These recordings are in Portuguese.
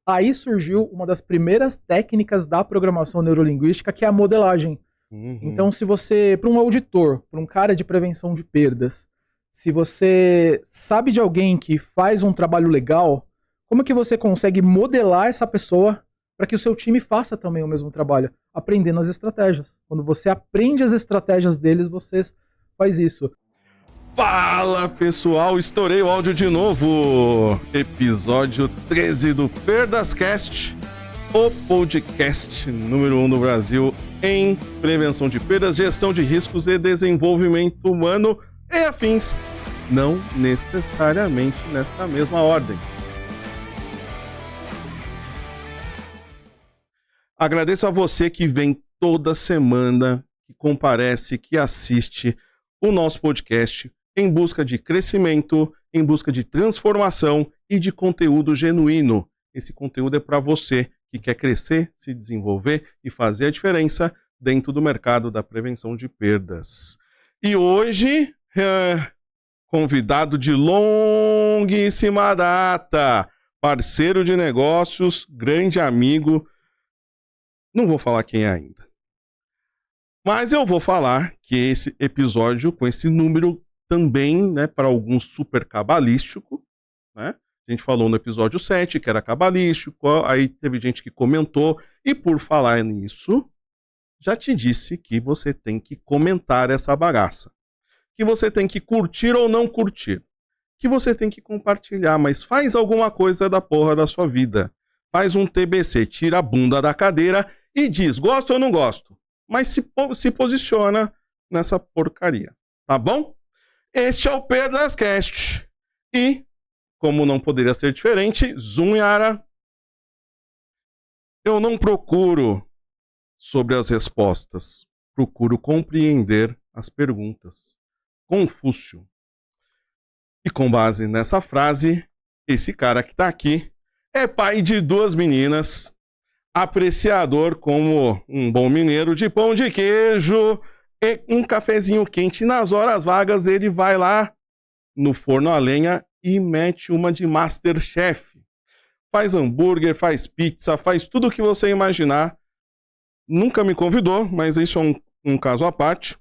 Aí surgiu uma das primeiras técnicas da programação neurolinguística, que é a modelagem. Então, se você, para um auditor, para um cara de prevenção de perdas, se você sabe de alguém que faz um trabalho legal, como que você consegue modelar essa pessoa para que o seu time faça também o mesmo trabalho? Aprendendo as estratégias. Quando você aprende as estratégias deles, você faz isso. Fala pessoal, estourei o áudio de novo. Episódio 13 do Perdascast, o podcast número 1 no Brasil em prevenção de perdas, gestão de riscos e desenvolvimento humano e afins, não necessariamente nesta mesma ordem. Agradeço a você que vem toda semana, que comparece, que assiste o nosso podcast em busca de crescimento, em busca de transformação e de conteúdo genuíno. Esse conteúdo é para você que quer crescer, se desenvolver e fazer a diferença dentro do mercado da prevenção de perdas. E hoje, convidado de longuíssima data, parceiro de negócios, grande amigo, não vou falar quem é ainda. Mas eu vou falar que esse episódio, com esse número também, né, para alguns super cabalístico, né? A gente falou no episódio 7 que era cabalístico, aí teve gente que comentou, e por falar nisso, já te disse que você tem que comentar essa bagaça, que você tem que curtir ou não curtir, que você tem que compartilhar, mas faz alguma coisa da porra da sua vida. Faz um TBC, tira a bunda da cadeira e diz, gosto ou não gosto, mas se posiciona nessa porcaria, tá bom? Este é o Perdascast. E, como não poderia ser diferente, Zoom Yara, eu não procuro sobre as respostas, procuro compreender as perguntas. Confúcio. E com base nessa frase, esse cara que tá aqui é pai de 2 meninas, apreciador como um bom mineiro de pão de queijo e um cafezinho quente. Nas horas vagas ele vai lá no forno a lenha e mete uma de Masterchef. Faz hambúrguer, faz pizza, faz tudo o que você imaginar. Nunca me convidou, mas isso é um caso à parte.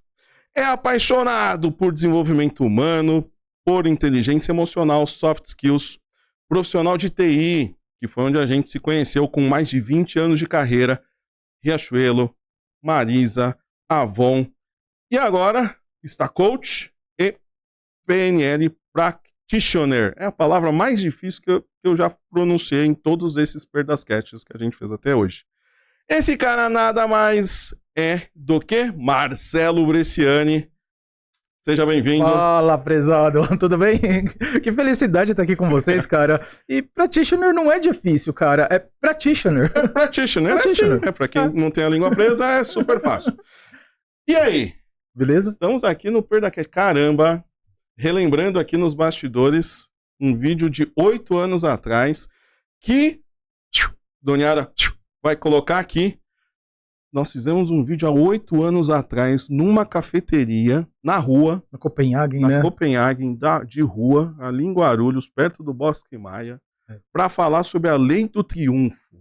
É apaixonado por desenvolvimento humano, por inteligência emocional, soft skills, profissional de TI, que foi onde a gente se conheceu com mais de 20 anos de carreira, Riachuelo, Marisa, Avon, e agora está coach e PNL Practitioner. É a palavra mais difícil que eu já pronunciei em todos esses Perdascasts que a gente fez até hoje. Esse cara nada mais é do que Marcelo Bresciani. Seja bem-vindo. Fala, prezado, tudo bem? Que felicidade estar aqui com vocês, cara. E practitioner não é difícil, cara, é practitioner. É practitioner, Practitioner. É pra quem não tem a língua presa, é super fácil. E aí? Beleza? Estamos aqui no Perdascast. Caramba, relembrando aqui nos bastidores um vídeo de 8 anos atrás que Doniara vai colocar aqui. Nós fizemos um vídeo há 8 anos atrás numa cafeteria na rua. Na Copenhagen, na né? Copenhagen, de rua, ali em Guarulhos, perto do Bosque Maia, para falar sobre a Lei do Triunfo.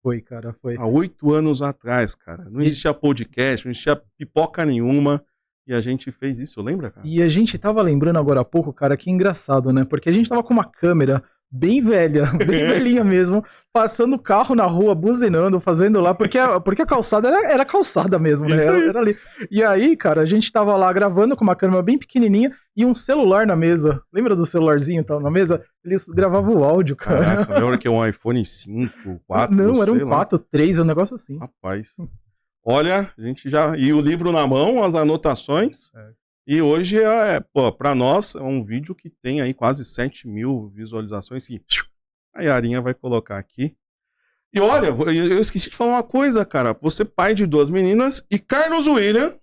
Foi, cara, foi. Há 8 anos atrás, cara. Não existia podcast, não existia pipoca nenhuma. E a gente fez isso, lembra, cara? E a gente tava lembrando agora há pouco, cara, que engraçado, né? Porque a gente tava com uma câmera bem velha, bem velhinha mesmo, passando o carro na rua, buzinando, fazendo lá, porque a calçada era calçada mesmo, né? Era ali. E aí, cara, a gente tava lá gravando com uma câmera bem pequenininha e um celular na mesa. Lembra do celularzinho tal na mesa? Eles gravavam o áudio, cara. Caraca, lembra que é um iPhone 5, 4? Não, era um 4, 3, um negócio assim. Rapaz. Olha, a gente já... E o livro na mão, as anotações. E hoje, para nós, é um vídeo que tem aí quase 7 mil visualizações. E a Yarinha vai colocar aqui. E olha, eu esqueci de falar uma coisa, cara. Você é pai de 2 meninas e Carlos William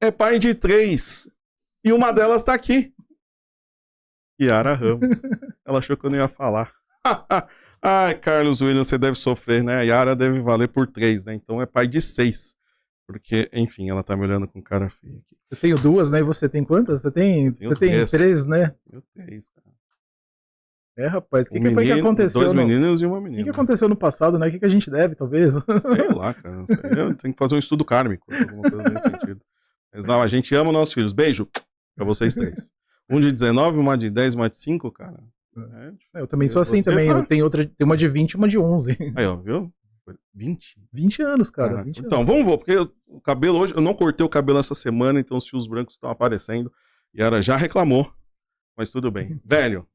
é pai de 3. E uma delas tá aqui. Yara Ramos. Ela achou que eu não ia falar. Ai, Carlos William, você deve sofrer, né? A Yara deve valer por 3, né? Então é pai de 6. Porque, enfim, ela tá me olhando com cara feia aqui. Eu tenho 2, né? E você tem quantas? Você tem 3, né? Eu 3, cara. Rapaz, o que foi que aconteceu? 2 meninos e uma O menina. que aconteceu no passado, né? O que a gente deve, talvez? Sei lá, cara. Não sei. Eu tenho que fazer um estudo kármico, alguma coisa nesse sentido. Mas não, a gente ama nossos filhos. Beijo pra vocês 3. Um de 19, uma de 10, uma de 5, cara. Eu também sou assim também. Tá... Eu tenho uma de 20 e uma de 11. Aí, ó, viu? 20? 20 anos, cara. 20 então, anos. vamos, porque o cabelo hoje, eu não cortei o cabelo essa semana, então os fios brancos estão aparecendo. Yara já reclamou, mas tudo bem. Velho,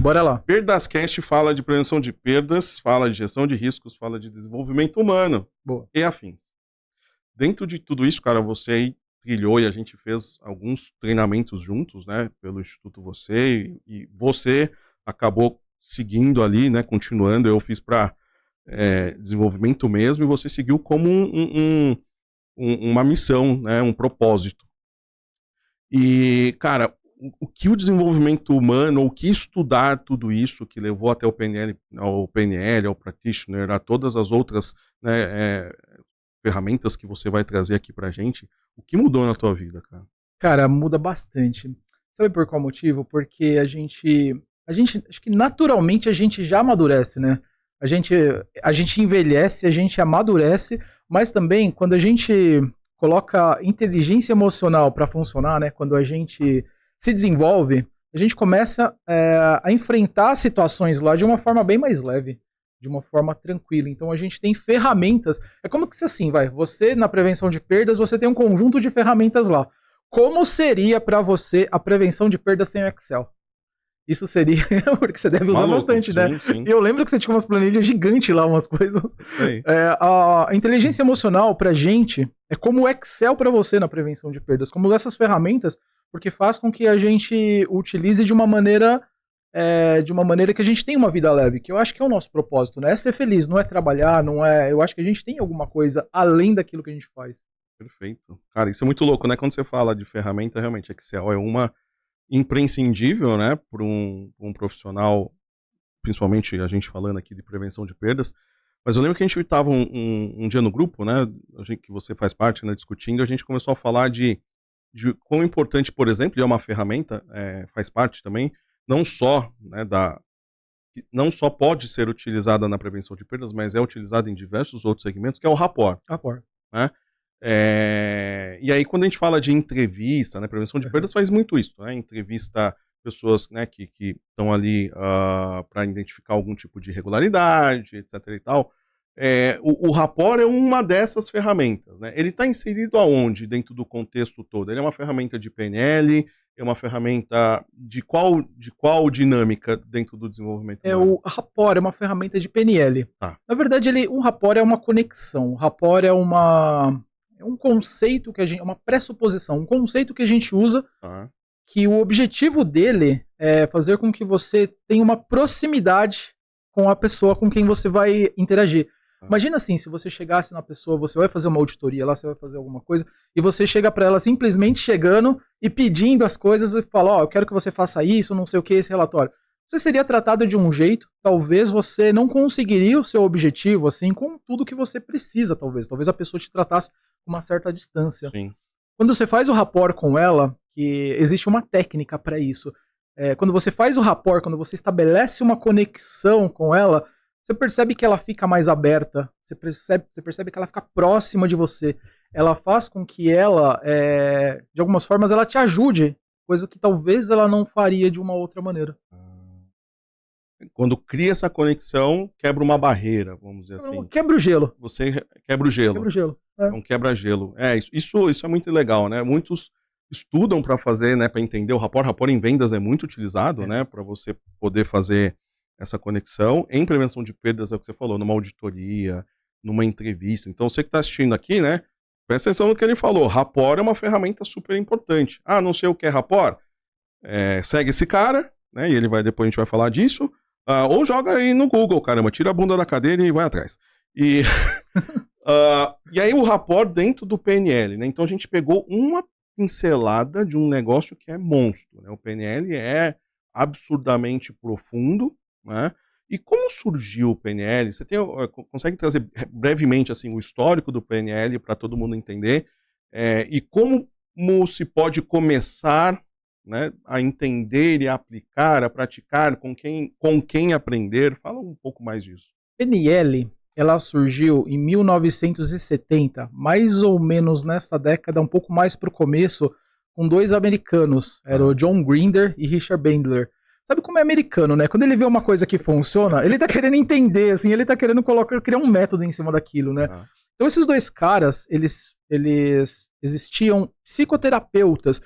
bora lá. Perdascast fala de prevenção de perdas, fala de gestão de riscos, fala de desenvolvimento humano. Boa. E afins. Dentro de tudo isso, cara, você aí trilhou e a gente fez alguns treinamentos juntos, né, pelo Instituto Você, e você acabou seguindo ali, né, continuando. Eu fiz para desenvolvimento mesmo, e você seguiu como uma missão, né, um propósito. E, cara, o que o desenvolvimento humano, o que estudar tudo isso que levou até o PNL, ao Practitioner, a todas as outras, né, ferramentas que você vai trazer aqui pra gente, o que mudou na tua vida, cara? Cara, muda bastante. Sabe por qual motivo? Porque a gente, acho que naturalmente a gente já amadurece, né? A gente envelhece, a gente amadurece, mas também quando a gente coloca inteligência emocional para funcionar, né? Quando a gente se desenvolve, a gente começa a enfrentar situações lá de uma forma bem mais leve, de uma forma tranquila. Então a gente tem ferramentas. É como que assim, você na prevenção de perdas, você tem um conjunto de ferramentas lá. Como seria para você a prevenção de perdas sem o Excel? Isso seria, porque você deve usar bastante, sim, né? Sim. E eu lembro que você tinha umas planilhas gigantes lá, umas coisas. A inteligência emocional pra gente é como o Excel pra você na prevenção de perdas, como essas ferramentas, porque faz com que a gente utilize de uma maneira que a gente tenha uma vida leve, que eu acho que é o nosso propósito, né? É ser feliz, não é trabalhar, não é... Eu acho que a gente tem alguma coisa além daquilo que a gente faz. Perfeito. Cara, isso é muito louco, né? Quando você fala de ferramenta, realmente, Excel é uma imprescindível, né, para um profissional, principalmente a gente falando aqui de prevenção de perdas. Mas eu lembro que a gente estava um dia no grupo, né, que você faz parte, né, discutindo, a gente começou a falar de quão importante, por exemplo, e é uma ferramenta, faz parte também, não só pode ser utilizada na prevenção de perdas, mas é utilizada em diversos outros segmentos, que é o rapport. Né? E aí, quando a gente fala de entrevista, né, prevenção de perdas faz muito isso, né? Entrevista pessoas, né, que estão ali para identificar algum tipo de irregularidade, etc. e tal. O rapport é uma dessas ferramentas, né? Ele está inserido aonde dentro do contexto todo? Ele é uma ferramenta de PNL, é uma ferramenta de qual dinâmica dentro do desenvolvimento humano? O rapport é uma ferramenta de PNL. Tá. Na verdade, um rapport é uma conexão. O rapport é um conceito que a gente, uma pressuposição, um conceito que a gente usa, que o objetivo dele é fazer com que você tenha uma proximidade com a pessoa com quem você vai interagir. Imagina assim, se você chegasse na pessoa, você vai fazer uma auditoria lá, você vai fazer alguma coisa, e você chega para ela simplesmente chegando e pedindo as coisas e fala, eu quero que você faça isso, não sei o que, esse relatório. Você seria tratado de um jeito, talvez você não conseguiria o seu objetivo, assim, com tudo que você precisa, talvez. Talvez a pessoa te tratasse com uma certa distância. Sim. Quando você faz o rapport com ela, que existe uma técnica para isso, quando você faz o rapport, quando você estabelece uma conexão com ela, você percebe que ela fica mais aberta, você percebe que ela fica próxima de você. Ela faz com que ela, de algumas formas, ela te ajude, coisa que talvez ela não faria de uma outra maneira. Quando cria essa conexão, quebra uma barreira, vamos dizer assim. Quebra o gelo. Você quebra o gelo. Quebra o gelo. Então quebra-gelo. Isso é muito legal, né? Muitos estudam para fazer, né, para entender o rapport. Rapport em vendas é muito utilizado, né, para você poder fazer essa conexão. Em prevenção de perdas, é o que você falou, numa auditoria, numa entrevista. Então você que está assistindo aqui, né, presta atenção no que ele falou. Rapport é uma ferramenta super importante. Não sei o que é rapport? Segue esse cara, né, e depois a gente vai falar disso. Ou joga aí no Google, caramba, tira a bunda da cadeira e vai atrás. E aí o rapport dentro do PNL, né? Então a gente pegou uma pincelada de um negócio que é monstro, né? O PNL é absurdamente profundo, né? E como surgiu o PNL? Você consegue trazer brevemente assim o histórico do PNL para todo mundo entender? E como se pode começar né, a entender e a aplicar, a praticar, com quem aprender? Fala um pouco mais disso. PNL, ela surgiu em 1970, mais ou menos nessa década, um pouco mais para o começo, com dois americanos, era o John Grinder e Richard Bandler. Sabe como é americano, né? Quando ele vê uma coisa que funciona, ele tá querendo entender, assim, ele tá querendo criar um método em cima daquilo, né? Então esses dois caras, eles existiam psicoterapeutas,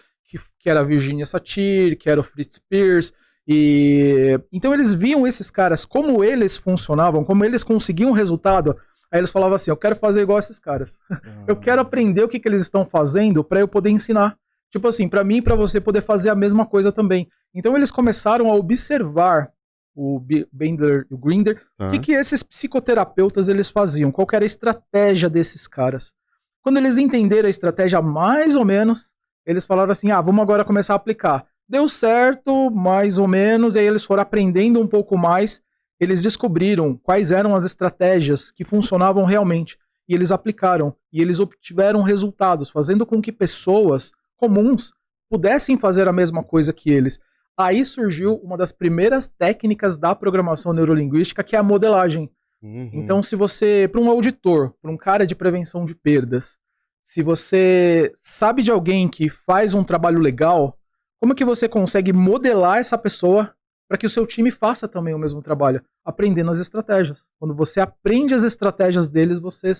que era a Virginia Satir, que era o Fritz Perls, e então eles viam esses caras, como eles funcionavam, como eles conseguiam resultado, aí eles falavam assim, eu quero fazer igual esses caras. Eu quero aprender o que eles estão fazendo para eu poder ensinar. Tipo assim, para mim e para você poder fazer a mesma coisa também. Então eles começaram a observar o Bandler e o Grinder, o que esses psicoterapeutas eles faziam, qual que era a estratégia desses caras. Quando eles entenderam a estratégia mais ou menos, eles falaram assim, vamos agora começar a aplicar. Deu certo, mais ou menos, e aí eles foram aprendendo um pouco mais, eles descobriram quais eram as estratégias que funcionavam realmente, e eles aplicaram, e eles obtiveram resultados, fazendo com que pessoas comuns pudessem fazer a mesma coisa que eles. Aí surgiu uma das primeiras técnicas da programação neurolinguística, que é a modelagem. Então, se você, para um auditor, para um cara de prevenção de perdas, se você sabe de alguém que faz um trabalho legal, como que você consegue modelar essa pessoa para que o seu time faça também o mesmo trabalho? Aprendendo as estratégias. Quando você aprende as estratégias deles, você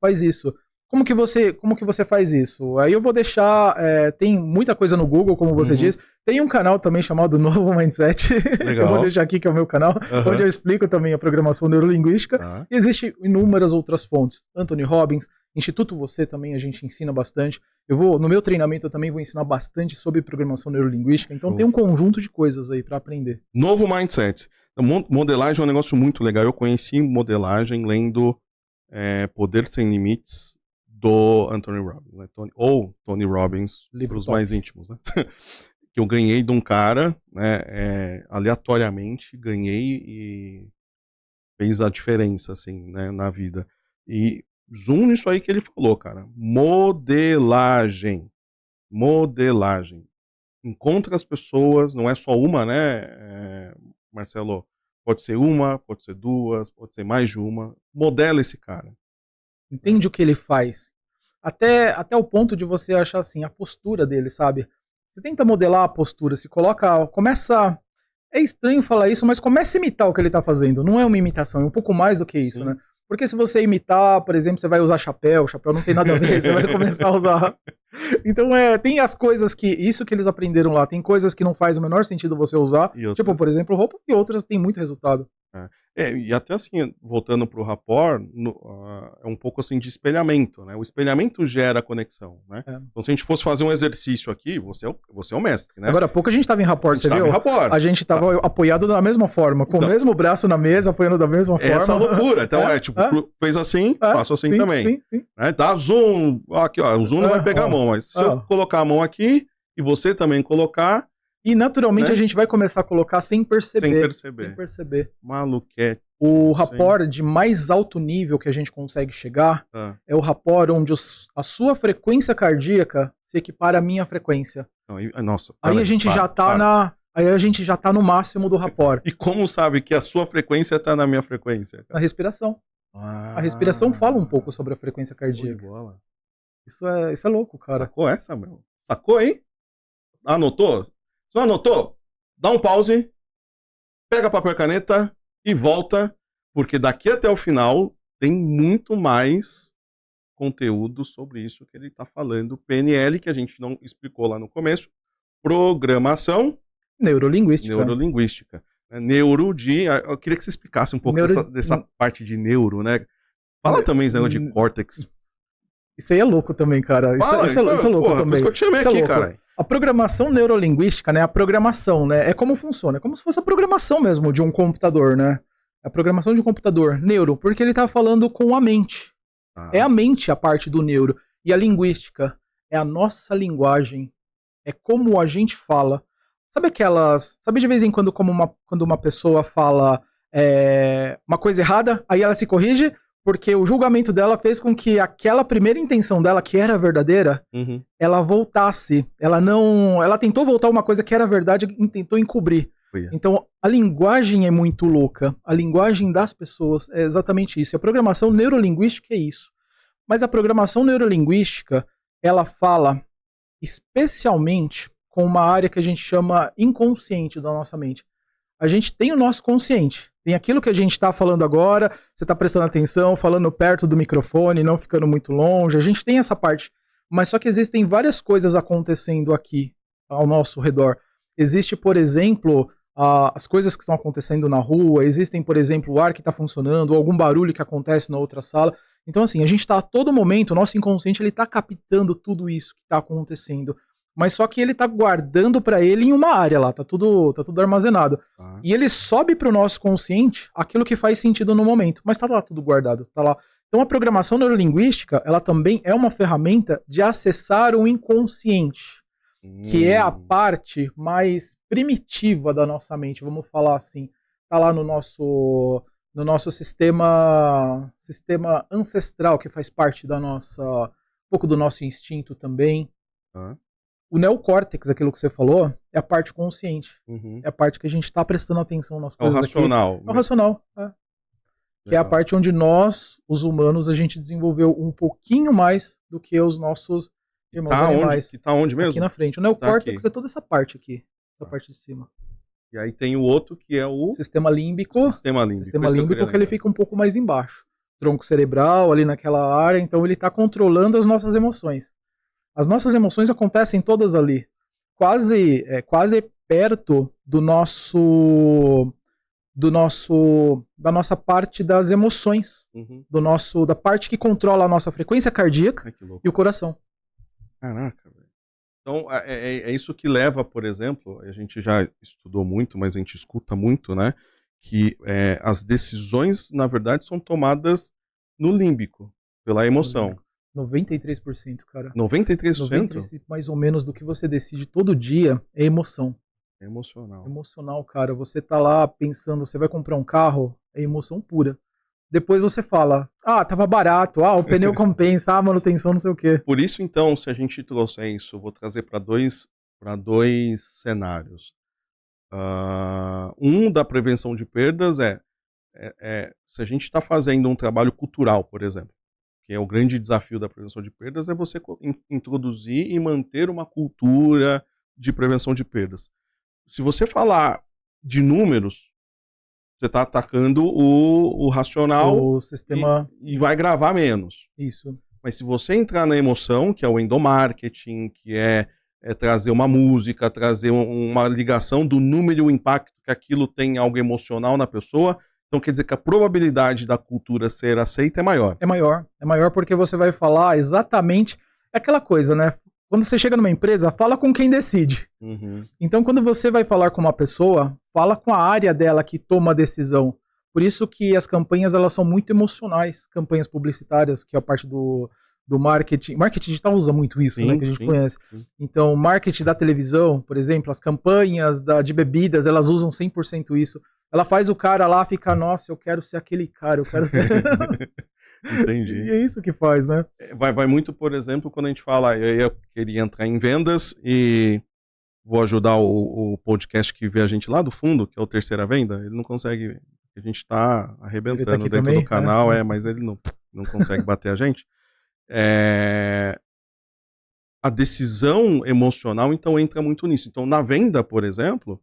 faz isso. Como que você faz isso? Aí eu vou deixar, tem muita coisa no Google, como você diz. Tem um canal também chamado Novo Mindset, que eu vou deixar aqui, que é o meu canal, onde eu explico também a programação neurolinguística. E existem inúmeras outras fontes. Anthony Robbins, Instituto Você também a gente ensina bastante. No meu treinamento eu também vou ensinar bastante sobre programação neurolinguística. Então tem um conjunto de coisas aí para aprender. Novo Mindset. Modelagem é um negócio muito legal. Eu conheci modelagem lendo Poder Sem Limites, do Anthony Robbins, né? Tony Robbins, para os mais íntimos, né? Que eu ganhei de um cara, né, aleatoriamente, ganhei e fez a diferença, assim, né, na vida. E zoom nisso aí que ele falou, cara. Modelagem. Encontra as pessoas, não é só uma, né, Marcelo? Pode ser uma, pode ser duas, pode ser mais de uma. Modela esse cara. Entende o que ele faz. Até o ponto de você achar assim, a postura dele, sabe? Você tenta modelar a postura, começa... É estranho falar isso, mas começa a imitar o que ele tá fazendo. Não é uma imitação, é um pouco mais do que isso, né? Porque se você imitar, por exemplo, você vai usar chapéu não tem nada a ver, você vai começar a usar... Então, tem as coisas isso que eles aprenderam lá, tem coisas que não faz o menor sentido você usar, tipo, por exemplo, roupa, e outras tem muito resultado. E até assim, voltando pro rapport, é um pouco assim de espelhamento, né? O espelhamento gera conexão, né? Então, se a gente fosse fazer um exercício aqui, você é o mestre, né? Agora há pouco a gente tava em rapport, você viu? A gente tava apoiado da mesma forma, com o mesmo braço na mesa, apoiando da mesma forma. Essa loucura. Então, fez assim, faço assim também. Sim. Dá zoom, aqui, ó, o zoom não vai pegar a mão, mas se eu colocar a mão aqui, e você também colocar... E naturalmente, né, a gente vai começar a colocar sem perceber. Maluquete. O rapport de mais alto nível que a gente consegue chegar é o rapport onde a sua frequência cardíaca se equipara à minha frequência. Nossa. Aí a gente já tá no máximo do rapport. E como sabe que a sua frequência tá na minha frequência? Cara? Na respiração. A respiração fala um pouco sobre a frequência cardíaca. Isso é louco, cara. Sacou essa, meu? Sacou, hein? Anotou? Se não anotou, dá um pause, pega papel e caneta e volta, porque daqui até o final tem muito mais conteúdo sobre isso que ele está falando. PNL, que a gente não explicou lá no começo, programação neurolinguística. Eu queria que você explicasse um pouco dessa parte de neuro, né? Fala também esse negócio de córtex. Isso aí é louco também, cara. Isso é louco também. Isso que eu te chamei aqui, cara. A programação neurolinguística, né? A programação, né? É como funciona. É como se fosse a programação mesmo de um computador, né? A programação de um computador. Neuro, porque ele tá falando com a mente. É a mente a parte do neuro. E a linguística é a nossa linguagem. É como a gente fala. Sabe de vez em quando quando uma pessoa fala uma coisa errada, aí ela se corrige, Porque o julgamento dela fez com que aquela primeira intenção dela, que era verdadeira, ela voltasse. Ela tentou voltar uma coisa que era verdade e tentou encobrir. Então, a linguagem é muito louca. A linguagem das pessoas é exatamente isso. E a programação neurolinguística é isso. Mas a programação neurolinguística, ela fala especialmente com uma área que a gente chama inconsciente da nossa mente. A gente tem o nosso consciente. Tem aquilo que a gente está falando agora, você está prestando atenção, falando perto do microfone, não ficando muito longe. A gente tem essa parte. Mas só que existem várias coisas acontecendo aqui, ao nosso redor. Existe, por exemplo, as coisas que estão acontecendo na rua. Existem, por exemplo, o ar que está funcionando, ou algum barulho que acontece na outra sala. Então, assim, a gente está a todo momento, o nosso inconsciente ele está captando tudo isso que está acontecendo. Mas só que ele tá guardando para ele em uma área lá, tá tudo armazenado. E ele sobe pro nosso consciente aquilo que faz sentido no momento, mas tá lá tudo guardado, tá lá. Então a programação neurolinguística, ela também é uma ferramenta de acessar o inconsciente, que é a parte mais primitiva da nossa mente, vamos falar assim. Tá lá no nosso sistema ancestral, que faz parte da nossa, um pouco do nosso instinto também. O neocórtex, aquilo que você falou, é a parte consciente. É a parte que a gente está prestando atenção nas coisas aqui. É o racional. É o racional, que é a parte onde nós, os humanos, a gente desenvolveu um pouquinho mais do que os nossos irmãos animais. Que tá onde mesmo? Aqui na frente. O neocórtex é toda essa parte aqui. Essa parte de cima. E aí tem o outro que é o... Sistema límbico. Sistema límbico Que ele fica um pouco mais embaixo. Tronco cerebral, ali naquela área. Então ele está controlando as nossas emoções. As nossas emoções acontecem todas ali, quase perto da nossa parte das emoções, da parte que controla a nossa frequência cardíaca e o coração. Caraca, velho. Então é isso que leva, por exemplo, a gente já estudou muito, mas a gente escuta muito, né, que as decisões, na verdade, são tomadas no límbico, pela emoção. 93%, cara. 93%? 93% mais ou menos do que você decide todo dia é emoção. É emocional. Emocional, cara. Você tá lá pensando, você vai comprar um carro, é emoção pura. Depois você fala, tava barato, o pneu compensa, a manutenção não sei o quê. Por isso, então, se a gente trouxer isso, eu vou trazer para dois cenários. Um da prevenção de perdas se a gente está fazendo um trabalho cultural, por exemplo, que é o grande desafio da prevenção de perdas, é você introduzir e manter uma cultura de prevenção de perdas. Se você falar de números, você está atacando o racional, o sistema... e vai gravar menos. Isso. Mas se você entrar na emoção, que é o endomarketing, que é trazer uma música, trazer uma ligação do número e o impacto que aquilo tem em algo emocional na pessoa... Então quer dizer que a probabilidade da cultura ser aceita é maior. É maior porque você vai falar exatamente aquela coisa, né? Quando você chega numa empresa, fala com quem decide. Então quando você vai falar com uma pessoa, fala com a área dela que toma a decisão. Por isso que as campanhas, elas são muito emocionais. Campanhas publicitárias, que é a parte do marketing. Marketing digital usa muito isso, né? Que a gente conhece. Então, marketing da televisão, por exemplo, as campanhas de bebidas, elas usam 100% isso. Ela faz o cara lá ficar, nossa, eu quero ser aquele cara, eu quero ser... Entendi. E é isso que faz, né? Vai muito, por exemplo, quando a gente fala, eu queria entrar em vendas e vou ajudar o podcast que vê a gente lá do fundo, que é o Terceira Venda, ele não consegue, a gente tá arrebentando dentro também, do canal, mas ele não consegue bater a gente. A decisão emocional, então, entra muito nisso. Então, na venda, por exemplo,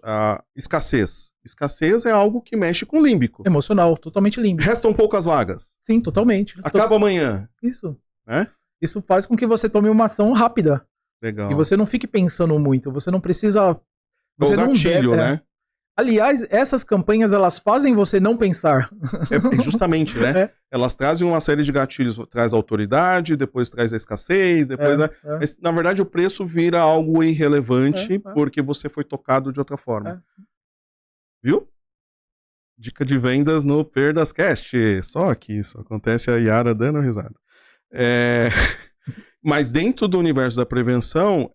a escassez. Escassez é algo que mexe com o límbico. Emocional, totalmente límbico. Restam poucas vagas. Sim, totalmente. Acaba amanhã. Isso. Isso faz com que você tome uma ação rápida. Legal. E você não fique pensando muito. Você não precisa... Você não gatilho, né? Aliás, essas campanhas, elas fazem você não pensar. Justamente, né? Elas trazem uma série de gatilhos. Traz autoridade, depois traz a escassez, depois... Mas, na verdade, o preço vira algo irrelevante porque você foi tocado de outra forma. Viu? Dica de vendas no Perdascast. Só aqui, isso acontece a Yara dando risada. Mas dentro do universo da prevenção,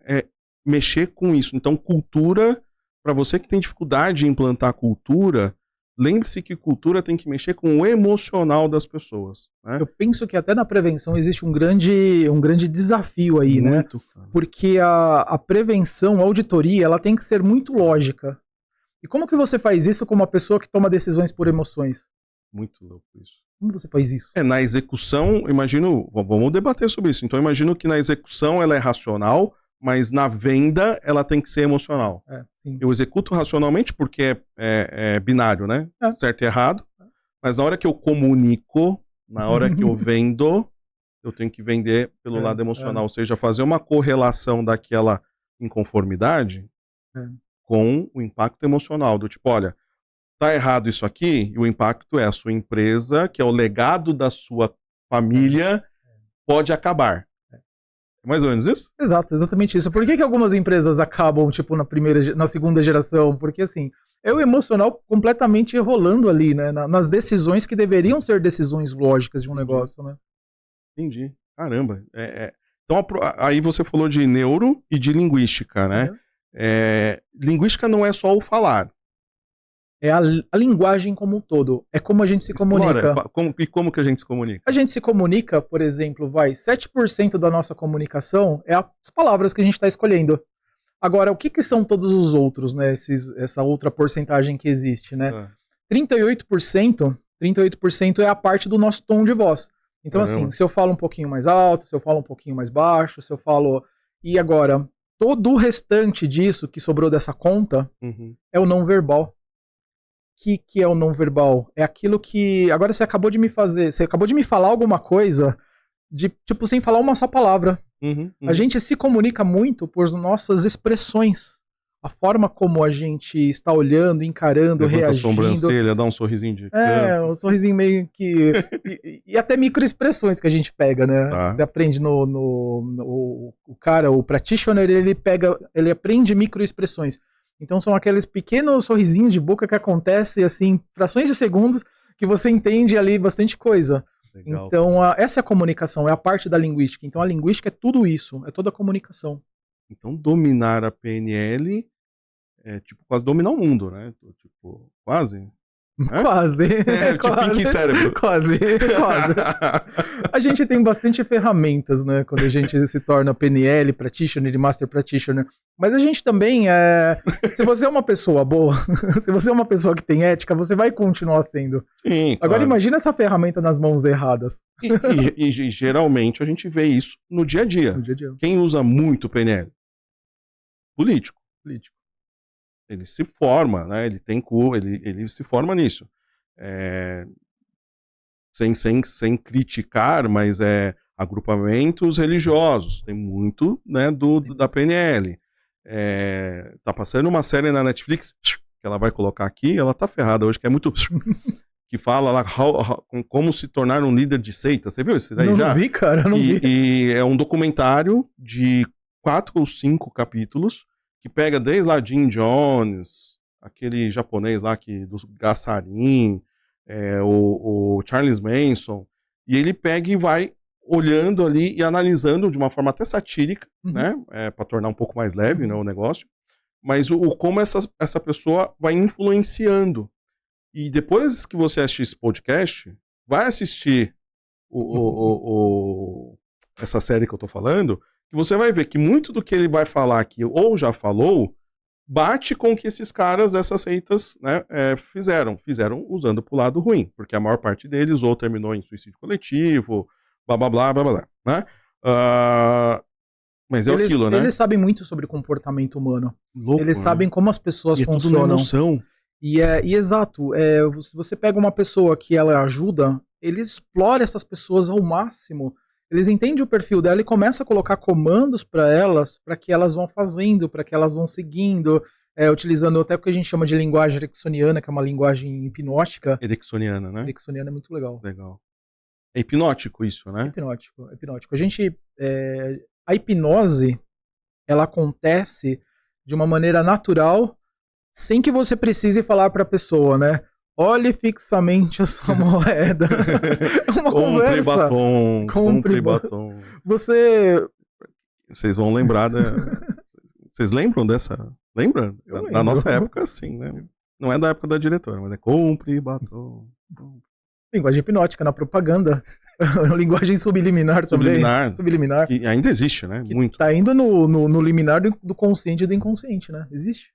mexer com isso. Então, cultura... Para você que tem dificuldade em implantar cultura, lembre-se que cultura tem que mexer com o emocional das pessoas, né? Eu penso que até na prevenção existe um grande desafio aí, Muito, né? cara. Porque a prevenção, a auditoria, ela tem que ser muito lógica. E como que você faz isso com uma pessoa que toma decisões por emoções? Muito louco isso. Como você faz isso? Na execução, imagino, vamos debater sobre isso. Então, imagino que na execução ela é racional, mas na venda ela tem que ser emocional. Sim. Eu executo racionalmente porque é binário, né? Certo e errado. Mas na hora que eu comunico, na hora que eu vendo, eu tenho que vender pelo lado emocional. Ou seja, fazer uma correlação daquela inconformidade com o impacto emocional. Do tipo, olha, tá errado isso aqui, e o impacto é a sua empresa, que é o legado da sua família, pode acabar. É mais ou menos isso? Exato, exatamente isso. Por que algumas empresas acabam, tipo, na segunda geração? Porque, assim, é o emocional completamente rolando ali, né? Nas decisões que deveriam ser decisões lógicas de um negócio, né? Entendi. Caramba. Então, aí você falou de neuro e de linguística, né? Linguística não é só o falar. É a linguagem como um todo. É como a gente se comunica. Como que a gente se comunica? A gente se comunica, por exemplo, 7% da nossa comunicação é as palavras que a gente está escolhendo. Agora, o que são todos os outros, né? Essa outra porcentagem que existe, né? 38% é a parte do nosso tom de voz. Então, assim, se eu falo um pouquinho mais alto, se eu falo um pouquinho mais baixo, se eu falo... E agora, todo o restante disso que sobrou dessa conta é o não verbal. Que é o não verbal? É aquilo que... Agora você acabou de me falar alguma coisa, tipo, sem falar uma só palavra. A gente se comunica muito por nossas expressões. A forma como a gente está olhando, encarando, levanta reagindo. A sobrancelha, dá um sorrisinho de canto. Um sorrisinho meio que... e até microexpressões que a gente pega, né? Tá. Você aprende o cara, o practitioner, ele aprende microexpressões. Então são aqueles pequenos sorrisinhos de boca que acontecem, assim, frações de segundos, que você entende ali bastante coisa. Legal. Então essa é a comunicação, é a parte da linguística. Então a linguística é tudo isso, é toda a comunicação. Então dominar a PNL é tipo quase dominar o mundo, né? Tipo, quase. Quase. Tipo Pinky Cérebro. Quase. A gente tem bastante ferramentas, né? Quando a gente se torna PNL, Practitioner e Master Practitioner. Mas a gente também se você é uma pessoa boa, se você é uma pessoa que tem ética, você vai continuar sendo. Sim, claro. Agora imagina essa ferramenta nas mãos erradas. E geralmente a gente vê isso no dia a dia. No dia a dia. Quem usa muito PNL? Político. Ele se forma, né? Ele se forma nisso. Sem criticar, mas agrupamentos religiosos. Tem muito, né, da PNL. Tá passando uma série na Netflix, que ela vai colocar aqui, ela tá ferrada hoje, que é muito... que fala lá como se tornar um líder de seita. Você viu isso daí já? Não vi, cara, não vi. E é um documentário de 4 ou 5 capítulos, que pega desde lá Jim Jones, aquele japonês lá do Gassarin, o Charles Manson, e ele pega e vai olhando ali e analisando de uma forma até satírica, né, para tornar um pouco mais leve, né, o negócio, mas como essa pessoa vai influenciando. E depois que você assistir esse podcast, vai assistir essa série que eu tô falando, que você vai ver que muito do que ele vai falar aqui, ou já falou, bate com o que esses caras dessas seitas, né, fizeram usando pro lado ruim, porque a maior parte deles ou terminou em suicídio coletivo, blá blá blá blá blá, né? Mas aquilo, né? Eles sabem muito sobre comportamento humano. Louco, eles sabem como as pessoas funcionam. Tudo emoção. E exato, se você pega uma pessoa que ela ajuda, ele explora essas pessoas ao máximo. Eles entendem o perfil dela e começam a colocar comandos para elas, para que elas vão fazendo, para que elas vão seguindo, utilizando até o que a gente chama de linguagem ericksoniana, que é uma linguagem hipnótica. Ericksoniana, né? Ericksoniana é muito legal. Legal. É hipnótico isso, né? Hipnótico. A hipnose, ela acontece de uma maneira natural, sem que você precise falar para a pessoa, né? Olhe fixamente a sua moeda. É uma conversa. Compre batom. Vocês vão lembrar Vocês lembram dessa... Lembra? Da nossa época, sim, né? Não é da época da diretora, mas é compre batom. Linguagem hipnótica na propaganda. Linguagem subliminar também. Subliminar. Que ainda existe, né? Que muito. Tá indo no liminar do consciente e do inconsciente, né? Existe.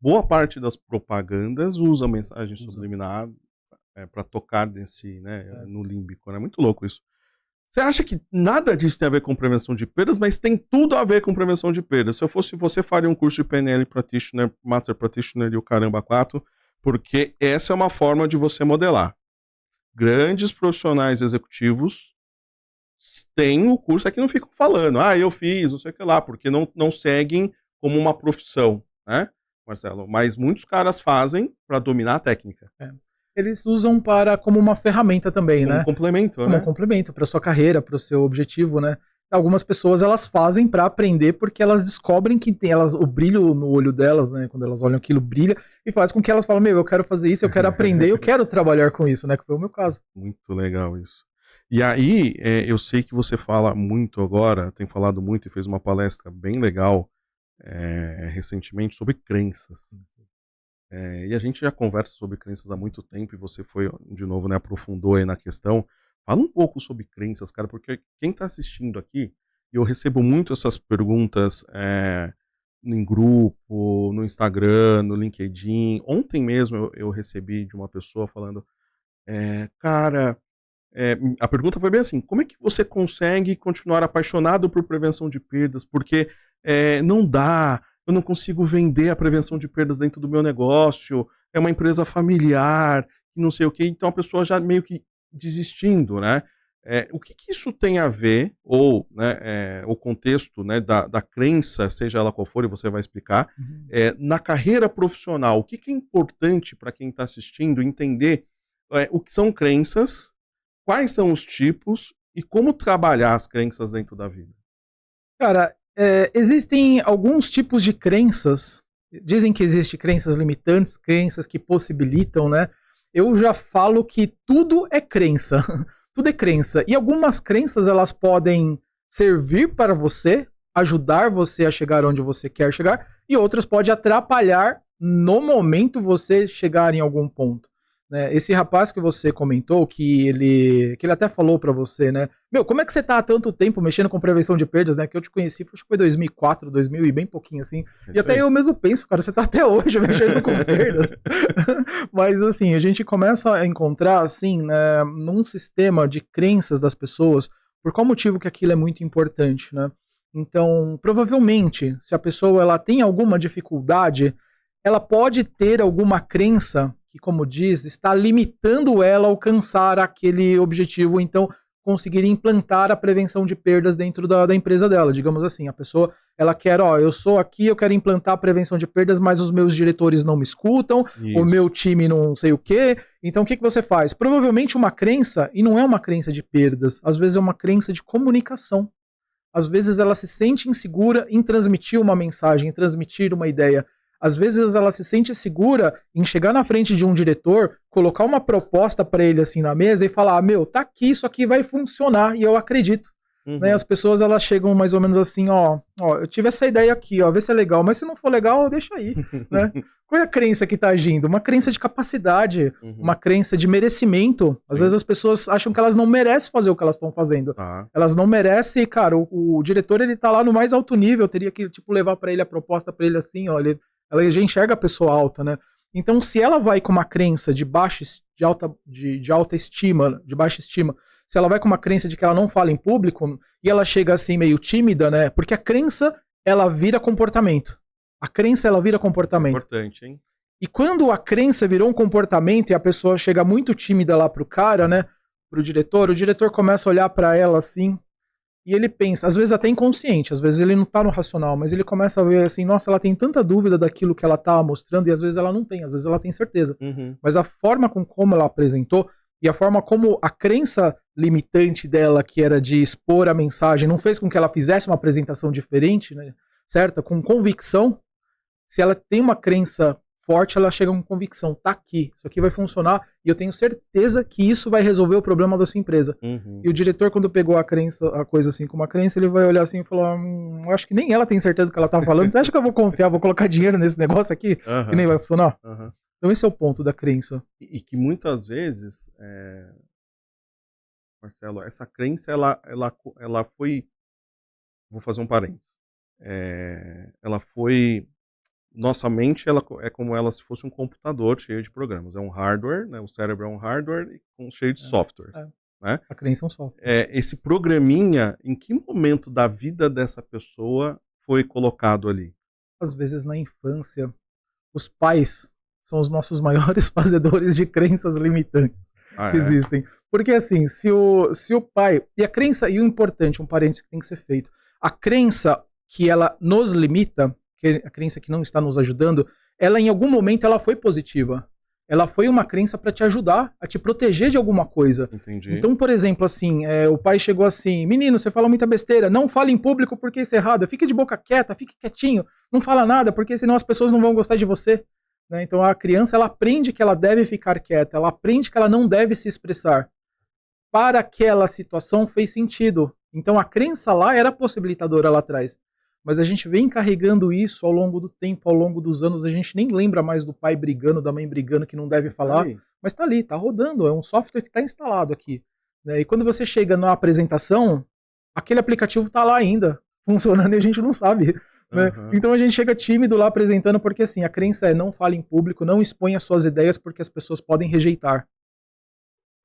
Boa parte das propagandas usa mensagem subliminar para tocar nesse, né, no límbico, né? Muito louco isso. Você acha que nada disso tem a ver com prevenção de perdas, mas tem tudo a ver com prevenção de perdas. Se eu fosse você, faria um curso de PNL Practitioner, Master Practitioner e o caramba 4, porque essa é uma forma de você modelar. Grandes profissionais executivos têm o curso, aqui não ficam falando, eu fiz, não sei o que lá, porque não seguem como uma profissão, né, Marcelo? Mas muitos caras fazem para dominar a técnica. Eles usam como uma ferramenta também, como né? Complemento, como né? um complemento para sua carreira, para o seu objetivo, né? Algumas pessoas elas fazem para aprender porque elas descobrem que tem o brilho no olho delas, né? Quando elas olham aquilo brilha e faz com que elas falem, eu quero fazer isso, eu quero aprender, eu quero trabalhar com isso, né? Que foi o meu caso. Muito legal isso. E aí, eu sei que você fala muito agora, tem falado muito e fez uma palestra bem legal recentemente sobre crenças. E a gente já conversa sobre crenças há muito tempo e você foi, de novo, né, aprofundou aí na questão. Fala um pouco sobre crenças, cara, porque quem está assistindo aqui, eu recebo muito essas perguntas em grupo, no Instagram, no LinkedIn. Ontem mesmo eu recebi de uma pessoa falando, cara, a pergunta foi bem assim, como é que você consegue continuar apaixonado por prevenção de perdas? Porque não dá, eu não consigo vender a prevenção de perdas dentro do meu negócio, é uma empresa familiar, não sei o quê. Então a pessoa já meio que desistindo, né? O que isso tem a ver, ou né, o contexto, né, da crença, seja ela qual for, e você vai explicar, na carreira profissional, o que é importante para quem está assistindo entender o que são crenças, quais são os tipos e como trabalhar as crenças dentro da vida? Cara, existem alguns tipos de crenças. Dizem que existem crenças limitantes, crenças que possibilitam, né? Eu já falo que tudo é crença. Tudo é crença. E algumas crenças, elas podem servir para você, ajudar você a chegar onde você quer chegar, e outras podem atrapalhar no momento você chegar em algum ponto. Esse rapaz que você comentou, que ele até falou pra você, né? Como é que você tá há tanto tempo mexendo com prevenção de perdas, né? Que eu te conheci, acho que foi 2004, 2000 e bem pouquinho assim. E até eu mesmo penso, cara, você tá até hoje mexendo com perdas. Mas assim, a gente começa a encontrar, assim, né, num sistema de crenças das pessoas, por qual motivo que aquilo é muito importante, né? Então, provavelmente, se a pessoa ela tem alguma dificuldade, ela pode ter alguma crença que, como diz, está limitando ela a alcançar aquele objetivo, então conseguir implantar a prevenção de perdas dentro da empresa dela, digamos assim. A pessoa, ela quer, eu sou aqui, eu quero implantar a prevenção de perdas, mas os meus diretores não me escutam, o meu time não sei o quê. Então o que você faz? Provavelmente uma crença, e não é uma crença de perdas, às vezes é uma crença de comunicação. Às vezes ela se sente insegura em transmitir uma mensagem, em transmitir uma ideia. Às vezes ela se sente segura em chegar na frente de um diretor, colocar uma proposta para ele assim na mesa e falar, tá aqui, isso aqui vai funcionar e eu acredito. Né? As pessoas elas chegam mais ou menos assim, eu tive essa ideia aqui, vê se é legal, mas se não for legal, deixa aí. Né? Qual é a crença que tá agindo? Uma crença de capacidade, uma crença de merecimento. Às vezes as pessoas acham que elas não merecem fazer o que elas estão fazendo. Elas não merecem, cara, o diretor ele tá lá no mais alto nível, eu teria que levar para ele a proposta para ele assim, ela já enxerga a pessoa alta, né? Então, se ela vai com uma crença de alta estima, de baixa estima, se ela vai com uma crença de que ela não fala em público, e ela chega assim meio tímida, né? Porque a crença, ela vira comportamento. A crença, ela vira comportamento. Isso é importante, hein? E quando a crença virou um comportamento e a pessoa chega muito tímida lá pro cara, né? Pro diretor, o diretor começa a olhar pra ela assim, e ele pensa, às vezes até inconsciente, às vezes ele não tá no racional, mas ele começa a ver assim, nossa, ela tem tanta dúvida daquilo que ela tá mostrando, e às vezes ela não tem, às vezes ela tem certeza. Mas a forma como ela apresentou, e a forma como a crença limitante dela, que era de expor a mensagem, não fez com que ela fizesse uma apresentação diferente, né, certa, com convicção. Se ela tem uma crença forte, ela chega com convicção, tá aqui, isso aqui vai funcionar, e eu tenho certeza que isso vai resolver o problema da sua empresa. E o diretor, quando pegou a coisa assim com uma crença, ele vai olhar assim e falar, eu acho que nem ela tem certeza do que ela tá falando, você acha que eu vou confiar, vou colocar dinheiro nesse negócio aqui, que nem vai funcionar? Então esse é o ponto da crença. E que muitas vezes, Marcelo, essa crença, ela foi... Vou fazer um parênteses. Ela foi... Nossa mente é como ela se fosse um computador cheio de programas. É um hardware, né? O cérebro é um hardware cheio de softwares. Né? A crença é um software. Esse programinha, em que momento da vida dessa pessoa foi colocado ali? Às vezes na infância, os pais são os nossos maiores fazedores de crenças limitantes que existem. Porque assim, se o pai... E a crença, e o importante, um parênteses que tem que ser feito, a crença que ela nos limita, que a crença que não está nos ajudando, ela em algum momento ela foi positiva. Ela foi uma crença para te ajudar, a te proteger de alguma coisa. Entendi. Então, por exemplo, assim, o pai chegou assim, menino, você fala muita besteira, não fale em público porque isso é errado, fique de boca quieta, fique quietinho, não fala nada, porque senão as pessoas não vão gostar de você. Né? Então a criança, ela aprende que ela deve ficar quieta, ela aprende que ela não deve se expressar. Para aquela situação fez sentido. Então a crença lá era possibilitadora lá atrás. Mas a gente vem carregando isso ao longo do tempo, ao longo dos anos, a gente nem lembra mais do pai brigando, da mãe brigando que não deve falar, mas tá ali, tá rodando, é um software que tá instalado aqui. Né? E quando você chega na apresentação, aquele aplicativo tá lá ainda, funcionando e a gente não sabe. Né? Então a gente chega tímido lá apresentando, porque assim, a crença é não fale em público, não exponha suas ideias porque as pessoas podem rejeitar.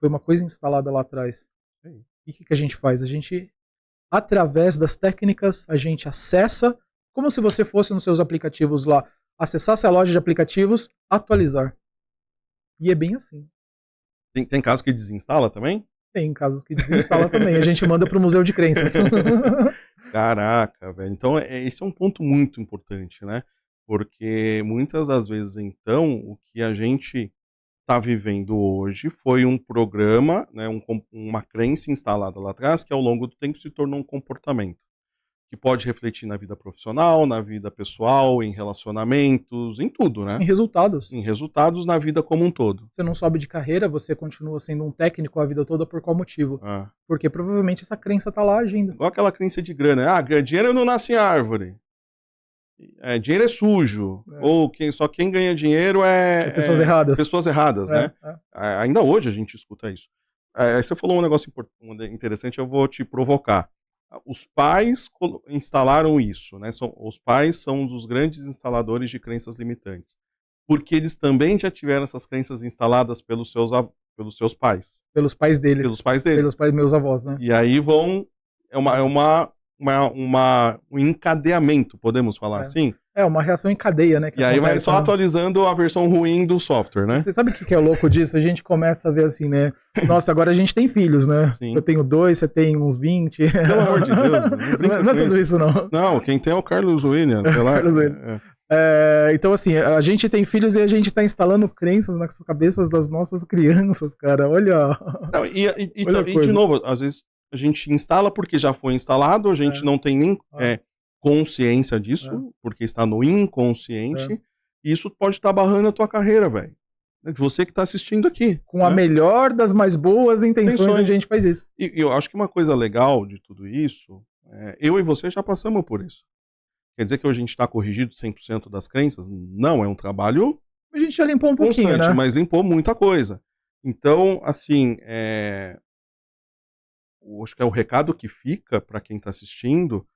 Foi uma coisa instalada lá atrás. E o que a gente faz? A gente... Através das técnicas, a gente acessa, como se você fosse nos seus aplicativos lá, acessasse a loja de aplicativos, atualizar. E é bem assim. Tem casos que desinstala também? Tem casos que desinstala também. A gente manda para o Museu de Crenças. Caraca, velho. Então, esse é um ponto muito importante, né? Porque muitas das vezes, então, o que a gente está vivendo hoje foi um programa, né, uma crença instalada lá atrás, que ao longo do tempo se tornou um comportamento, que pode refletir na vida profissional, na vida pessoal, em relacionamentos, em tudo, né? Em resultados. Em resultados na vida como um todo. Você não sobe de carreira, você continua sendo um técnico a vida toda por qual motivo? Porque provavelmente essa crença está lá agindo. Igual aquela crença de grana. Ah, dinheiro não nasce em árvore. Dinheiro é sujo, ou só quem ganha dinheiro é pessoas erradas. Pessoas erradas, né? Ainda hoje a gente escuta isso. Aí você falou um negócio interessante, eu vou te provocar. Os pais instalaram isso, né? Os pais são um dos grandes instaladores de crenças limitantes, porque eles também já tiveram essas crenças instaladas pelos seus pais. Pelos pais deles. Pelos pais deles. Pelos pais meus avós, né? E aí um encadeamento, podemos falar assim? Uma reação em cadeia, né? E aí vai só atualizando a versão ruim do software, né? Você sabe o que é o louco disso? A gente começa a ver assim, né? Nossa, agora a gente tem filhos, né? Sim. Eu tenho 2, você tem uns 20. Pelo amor de Deus. Não é tudo isso, não. Não, quem tem é o Carlos William, sei lá. Carlos William. Então, assim, a gente tem filhos e a gente tá instalando crenças nas cabeças das nossas crianças, cara. Olha. Não, e de novo, às vezes a gente instala porque já foi instalado, a gente não tem nem consciência disso, porque está no inconsciente, e isso pode estar barrando a tua carreira, velho. Você que está assistindo aqui. Com a melhor das mais boas intenções, a gente faz isso. E eu acho que uma coisa legal de tudo isso, eu e você já passamos por isso. Quer dizer que hoje a gente está corrigido 100% das crenças? Não, é um trabalho... A gente já limpou um pouquinho, né? Mas limpou muita coisa. Então, assim, acho que o recado que fica para quem está assistindo,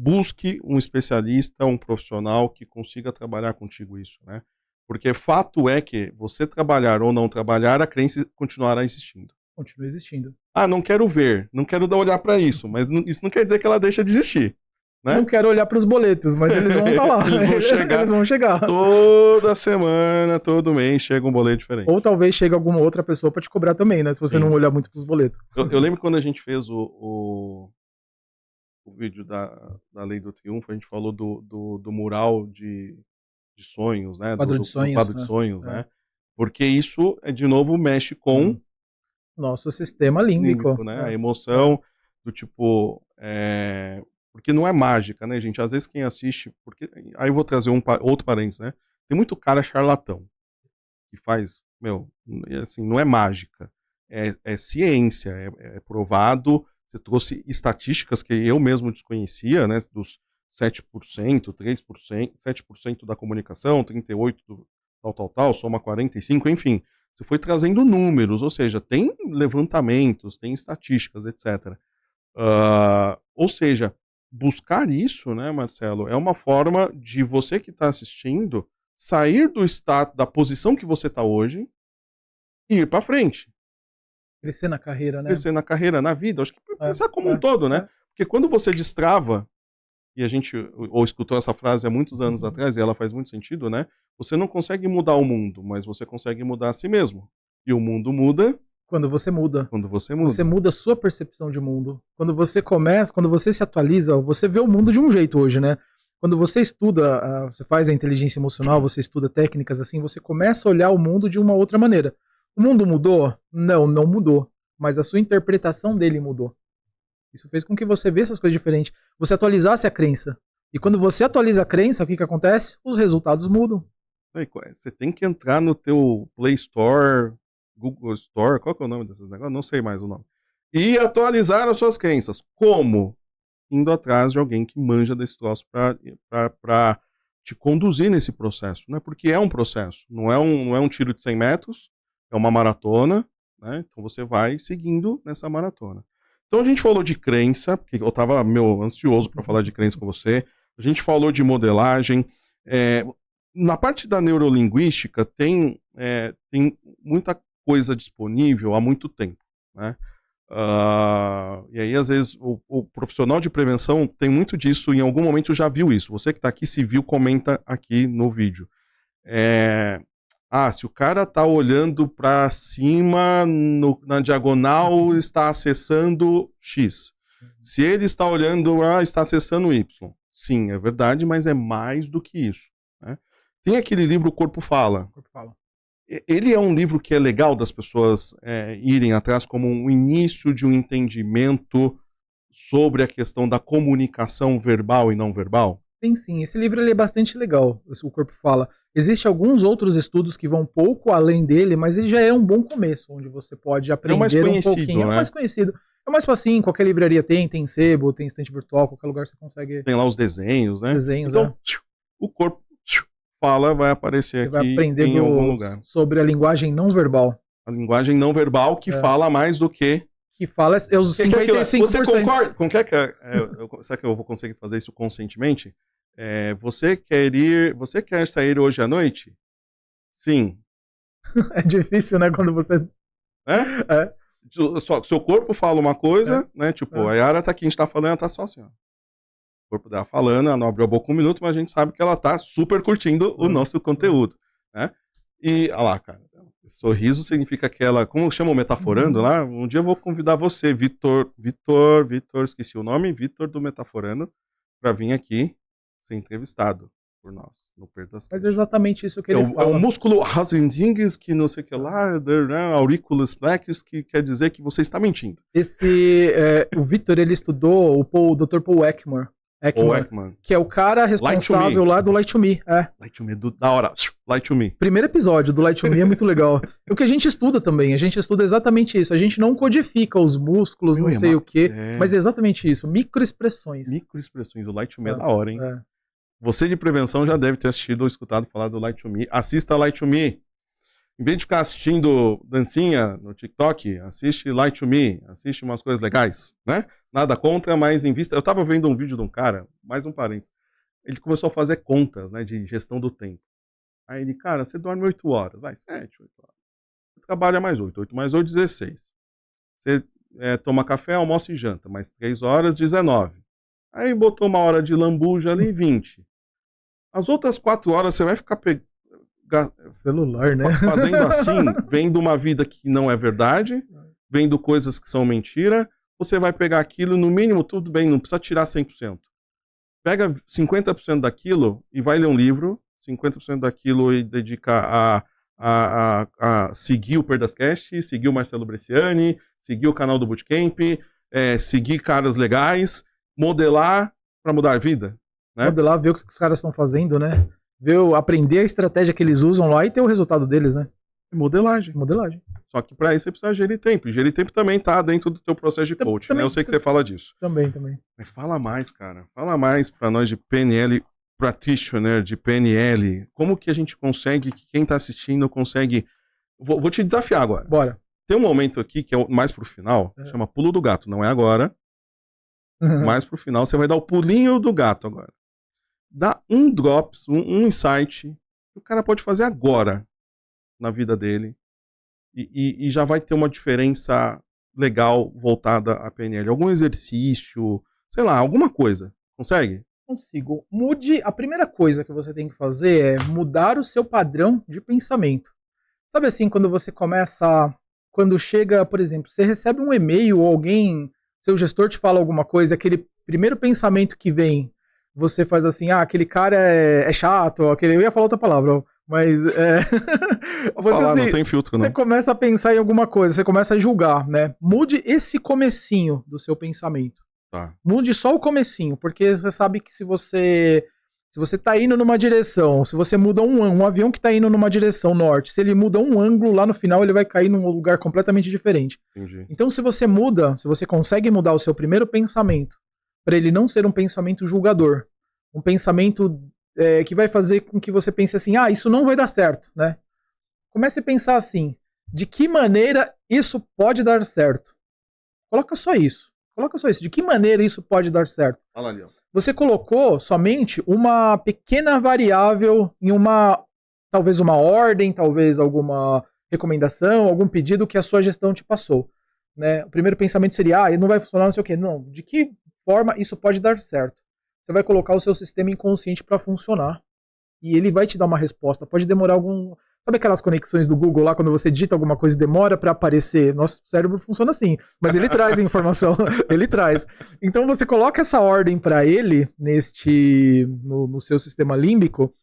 busque um especialista, um profissional que consiga trabalhar contigo isso, né? Porque fato é que você trabalhar ou não trabalhar, a crença continuará existindo. Continua existindo. Ah, não quero ver, não quero dar olhar para isso, mas isso não quer dizer que ela deixa de existir. Né? Não quero olhar para os boletos, mas eles vão estar lá. Eles vão chegar. Toda semana, todo mês chega um boleto diferente. Ou talvez chegue alguma outra pessoa para te cobrar também, né? Se você não olhar muito para os boletos. Eu lembro quando a gente fez o vídeo da Lei do Triunfo, a gente falou do mural de sonhos, né? Quadro de sonhos. Quadro de sonhos, né? Porque isso, de novo, mexe com nosso sistema límbico, né? A emoção do tipo... Porque não é mágica, né, gente? Às vezes quem assiste... Aí eu vou trazer outro parênteses, né? Tem muito cara charlatão que faz... assim, não é mágica. É ciência, é provado. Você trouxe estatísticas que eu mesmo desconhecia, né? Dos 7%, 3%, 7% da comunicação, 38% tal, soma 45, enfim. Você foi trazendo números, ou seja, tem levantamentos, tem estatísticas, etc. Ou seja, buscar isso, né, Marcelo, é uma forma de você que está assistindo sair do estado, da posição que você está hoje e ir para frente. Crescer na carreira, né? Crescer na carreira, na vida. Acho que pensar como um todo, né? Porque quando você destrava, e a gente escutou essa frase há muitos anos atrás, e ela faz muito sentido, né? Você não consegue mudar o mundo, mas você consegue mudar a si mesmo. E o mundo muda quando você muda. Quando você muda. Você muda a sua percepção de mundo. Quando você começa, quando você se atualiza, você vê o mundo de um jeito hoje, né? Quando você estuda, você faz a inteligência emocional, você estuda técnicas assim, você começa a olhar o mundo de uma outra maneira. O mundo mudou? Não, não mudou. Mas a sua interpretação dele mudou. Isso fez com que você visse essas coisas diferentes. Você atualizasse a crença. E quando você atualiza a crença, o que acontece? Os resultados mudam. Você tem que entrar no teu Play Store, Google Store, qual que é o nome desses negócios? Não sei mais o nome. E atualizar as suas crenças. Como? Indo atrás de alguém que manja desse troço para te conduzir nesse processo, né? Porque é um processo, não é um tiro de 100 metros, é uma maratona, né? Então você vai seguindo nessa maratona. Então a gente falou de crença, porque eu estava ansioso para falar de crença com você. A gente falou de modelagem. Na parte da neurolinguística tem muita coisa disponível há muito tempo, né? E aí, às vezes, o profissional de prevenção tem muito disso, em algum momento já viu isso. Você que está aqui, se viu, comenta aqui no vídeo. Se o cara está olhando para cima, na diagonal, está acessando X. Se ele está olhando, está acessando Y. Sim, é verdade, mas é mais do que isso, né? Tem aquele livro O Corpo Fala. O Corpo Fala. Ele é um livro que é legal das pessoas irem atrás como um início de um entendimento sobre a questão da comunicação verbal e não verbal? Sim. Esse livro ele é bastante legal, O Corpo Fala. Existem alguns outros estudos que vão um pouco além dele, mas ele já é um bom começo, onde você pode aprender um pouquinho. Né? É o mais conhecido. É mais facinho, qualquer livraria tem sebo, tem estante virtual, qualquer lugar você consegue... Tem lá os desenhos, né? Então, o Corpo Fala vai aparecer aqui vai aprender em algum lugar. Sobre a linguagem não verbal. A linguagem não verbal que fala mais do que... Que fala os 55%. Você concorda? Será que eu vou conseguir fazer isso conscientemente? Você quer sair hoje à noite? Sim. É difícil, né? Quando você... Seu corpo fala uma coisa, né? Tipo, a Yara tá aqui, a gente tá falando, ela tá só assim, ó. O corpo dela falando, ela não abriu a boca um minuto, mas a gente sabe que ela tá super curtindo o nosso conteúdo, né? E, olha lá, cara, sorriso significa que ela, como chama o Metaforando lá? Um dia eu vou convidar você, Vitor, esqueci o nome, Vitor do Metaforando, pra vir aqui ser entrevistado por nós, no Perdas. Mas é exatamente isso que ele fala. É o músculo Hasendinges, que não sei o que lá, auriculus plex, que quer dizer que você está mentindo. O Vitor, ele estudou o Dr. Paul Ekman, que é o cara responsável lá do Light to Me. Light to Me, da hora. Light to Me. Primeiro episódio do Light to Me é muito legal. O que a gente estuda também, a gente estuda exatamente isso. A gente não codifica os músculos, não sei o quê, mas é exatamente isso, microexpressões. Microexpressões, o Light to Me é da hora, hein? Você de prevenção já deve ter assistido ou escutado falar do Light to Me. Assista Light to Me. Em vez de ficar assistindo dancinha no TikTok, assiste Light to Me, assiste umas coisas legais, né? Nada contra, mas em vista... Eu tava vendo um vídeo de um cara, mais um parênteses, ele começou a fazer contas, né, de gestão do tempo. Aí ele, cara, você dorme 8 horas, vai, 7, 8 horas. Você trabalha mais 8, 8 mais 8, 16. Você toma café, almoça e janta, mais 3 horas, 19. Aí botou uma hora de lambuja ali, 20. As outras 4 horas você vai ficar celular, né? Fazendo assim, vendo uma vida que não é verdade, vendo coisas que são mentira, você vai pegar aquilo, no mínimo, tudo bem, não precisa tirar 100%. Pega 50% daquilo e vai ler um livro, 50% daquilo e dedica a seguir o Perdascast, seguir o Marcelo Bresciani, seguir o canal do Bootcamp, seguir caras legais, modelar para mudar a vida. Né? Modelar, ver o que os caras estão fazendo, né? Aprender a estratégia que eles usam lá e ter o resultado deles, né? Modelagem. Só que para isso você precisa gerir tempo. E gerir tempo também tá dentro do teu processo de coaching, né? Eu sei que você fala disso. Também. Mas fala mais, cara. Fala mais para nós de PNL practitioner de PNL, como que a gente consegue, que quem está assistindo consegue... Vou te desafiar agora. Bora. Tem um momento aqui que é mais pro final, chama pulo do gato, não é agora. Mais pro final, você vai dar o pulinho do gato agora. Dá um drops, um insight que o cara pode fazer agora na vida dele e já vai ter uma diferença legal voltada à PNL. Algum exercício, sei lá, alguma coisa. Consegue? Consigo. A primeira coisa que você tem que fazer é mudar o seu padrão de pensamento. Sabe assim, quando chega, por exemplo, você recebe um e-mail ou alguém, seu gestor te fala alguma coisa, aquele primeiro pensamento que vem, você faz assim, aquele cara é chato, eu ia falar outra palavra, mas não tem filtro, não. Você começa a pensar em alguma coisa, você começa a julgar, né? Mude esse comecinho do seu pensamento. Tá. Mude só o comecinho, porque você sabe que se você tá indo numa direção, se você muda um avião que tá indo numa direção norte, se ele muda um ângulo, lá no final ele vai cair num lugar completamente diferente. Entendi. Então se você consegue mudar o seu primeiro pensamento, para ele não ser um pensamento julgador, um pensamento que vai fazer com que você pense assim, isso não vai dar certo, né? Comece a pensar assim, de que maneira isso pode dar certo? Coloca só isso, de que maneira isso pode dar certo? Fala ali, ó. Você colocou somente uma pequena variável em talvez uma ordem, talvez alguma recomendação, algum pedido que a sua gestão te passou, né? O primeiro pensamento seria, não vai funcionar, não sei o quê. Não, de que forma isso pode dar certo? Você vai colocar o seu sistema inconsciente para funcionar e ele vai te dar uma resposta. Pode demorar Sabe aquelas conexões do Google lá, quando você digita alguma coisa e demora para aparecer? Nosso cérebro funciona assim, mas ele traz a informação, ele traz. Então você coloca essa ordem para ele, no seu sistema límbico,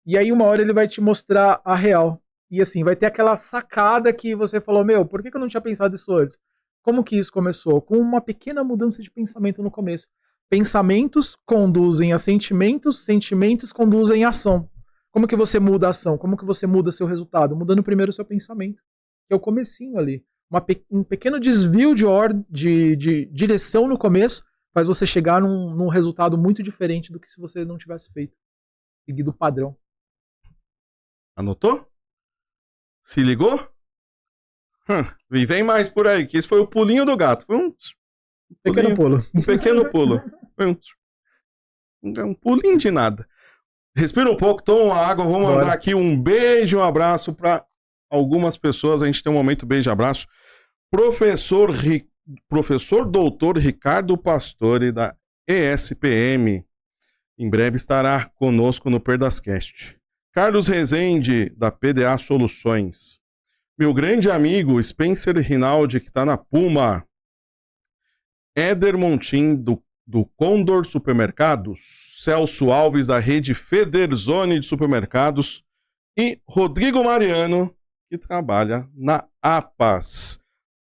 e aí uma hora ele vai te mostrar a real. E assim, vai ter aquela sacada que você falou, por que eu não tinha pensado isso antes? Como que isso começou? Com uma pequena mudança de pensamento no começo. Pensamentos conduzem a sentimentos, sentimentos conduzem a ação. Como que você muda a ação? Como que você muda seu resultado? Mudando primeiro o seu pensamento, que é o comecinho ali. Um pequeno desvio de direção no começo faz você chegar num resultado muito diferente do que se você não tivesse feito. Seguido o padrão. Anotou? Se ligou? E vem mais por aí, que esse foi o pulinho do gato. Foi pequeno pulo. Um pequeno pulo. Foi um pulinho de nada. Respira um pouco, toma uma água, vou mandar aqui um beijo, um abraço para algumas pessoas. A gente tem um momento beijo e abraço. Professor doutor Ricardo Pastore, da ESPM, em breve estará conosco no Perdascast. Carlos Rezende, da PDA Soluções. Meu grande amigo Spencer Rinaldi, que está na Puma. Éder Montim, do Condor Supermercados. Celso Alves, da rede Federzone de Supermercados, e Rodrigo Mariano, que trabalha na APAS.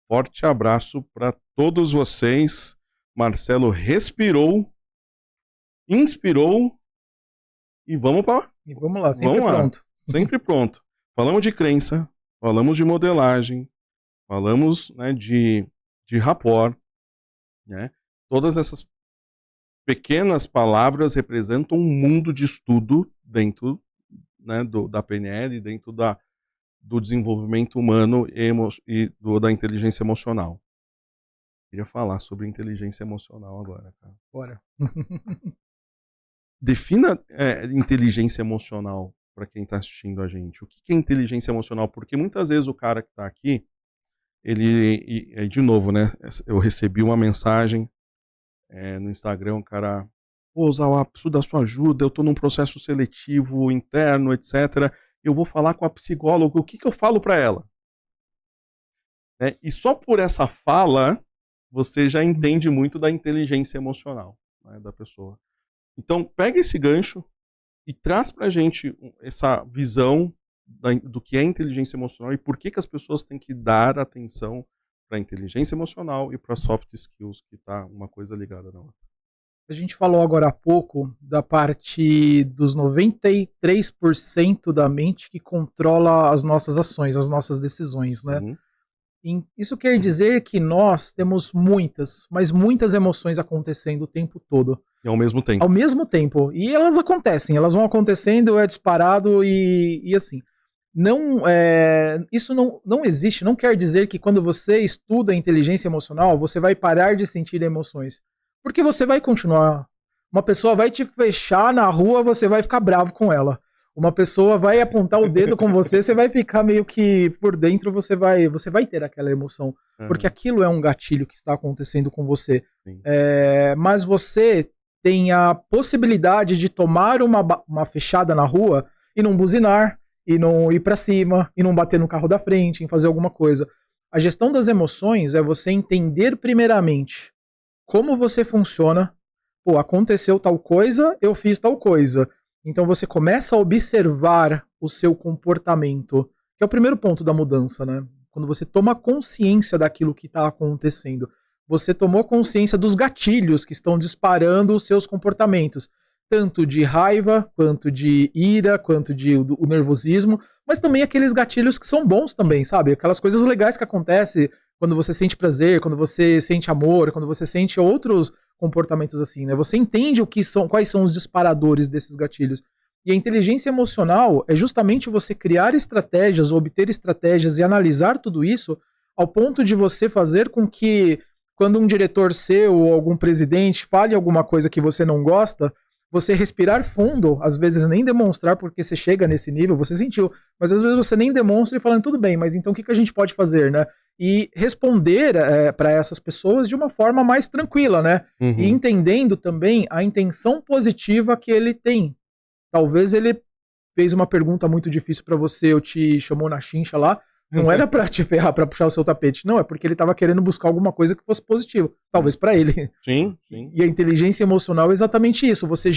Forte abraço para todos vocês. Marcelo respirou, inspirou e vamos lá, sempre pronto. Sempre pronto. Falamos de crença, falamos de modelagem, falamos, né, de rapport, né? Todas essas pequenas palavras representam um mundo de estudo dentro, né, da PNL, dentro do desenvolvimento humano e da inteligência emocional. Queria falar sobre inteligência emocional agora, cara. Bora. Defina inteligência emocional para quem está assistindo a gente. O que é inteligência emocional? Porque muitas vezes o cara que está aqui, de novo, né? Eu recebi uma mensagem no Instagram, um cara, Zawap, preciso da sua ajuda, eu estou num processo seletivo interno, etc. Eu vou falar com a psicóloga, o que eu falo para ela? E só por essa fala, você já entende muito da inteligência emocional, né, da pessoa. Então, pega esse gancho e traz pra gente essa visão do que é inteligência emocional e por que as pessoas têm que dar atenção para a inteligência emocional e para soft skills, que tá uma coisa ligada na outra. A gente falou agora há pouco da parte dos 93% da mente que controla as nossas ações, as nossas decisões, né? Isso quer dizer que nós temos muitas, mas muitas emoções acontecendo o tempo todo. E ao mesmo tempo. Ao mesmo tempo. E elas acontecem, elas vão acontecendo, é disparado e assim. Isso não existe, não quer dizer que quando você estuda inteligência emocional, você vai parar de sentir emoções. Porque você vai continuar. Uma pessoa vai te fechar na rua, você vai ficar bravo com ela. Uma pessoa vai apontar o dedo com você, você vai ficar meio que por dentro, você vai ter aquela emoção. Porque aquilo é um gatilho que está acontecendo com você. Mas você tem a possibilidade de tomar uma fechada na rua e não buzinar, e não ir pra cima, e não bater no carro da frente, em fazer alguma coisa. A gestão das emoções é você entender primeiramente como você funciona. Pô, aconteceu tal coisa, eu fiz tal coisa. Então você começa a observar o seu comportamento, que é o primeiro ponto da mudança, né? Quando você toma consciência daquilo que está acontecendo. Você tomou consciência dos gatilhos que estão disparando os seus comportamentos. Tanto de raiva, quanto de ira, quanto de o nervosismo, mas também aqueles gatilhos que são bons também, sabe? Aquelas coisas legais que acontecem quando você sente prazer, quando você sente amor, quando você sente outros comportamentos assim, né? Você entende quais são os disparadores desses gatilhos. E a inteligência emocional é justamente você criar estratégias, obter estratégias e analisar tudo isso ao ponto de você fazer com que quando um diretor seu ou algum presidente fale alguma coisa que você não gosta, você respirar fundo, às vezes nem demonstrar porque você chega nesse nível, você sentiu, mas às vezes você nem demonstra e falando, tudo bem, mas então o que a gente pode fazer, né? E responder para essas pessoas de uma forma mais tranquila, né? E entendendo também a intenção positiva que ele tem. Talvez ele fez uma pergunta muito difícil para você, ou te chamou na chincha lá, não era pra te ferrar, pra puxar o seu tapete. Não, é porque ele tava querendo buscar alguma coisa que fosse positiva. Talvez pra ele. Sim. E a inteligência emocional é exatamente isso. Você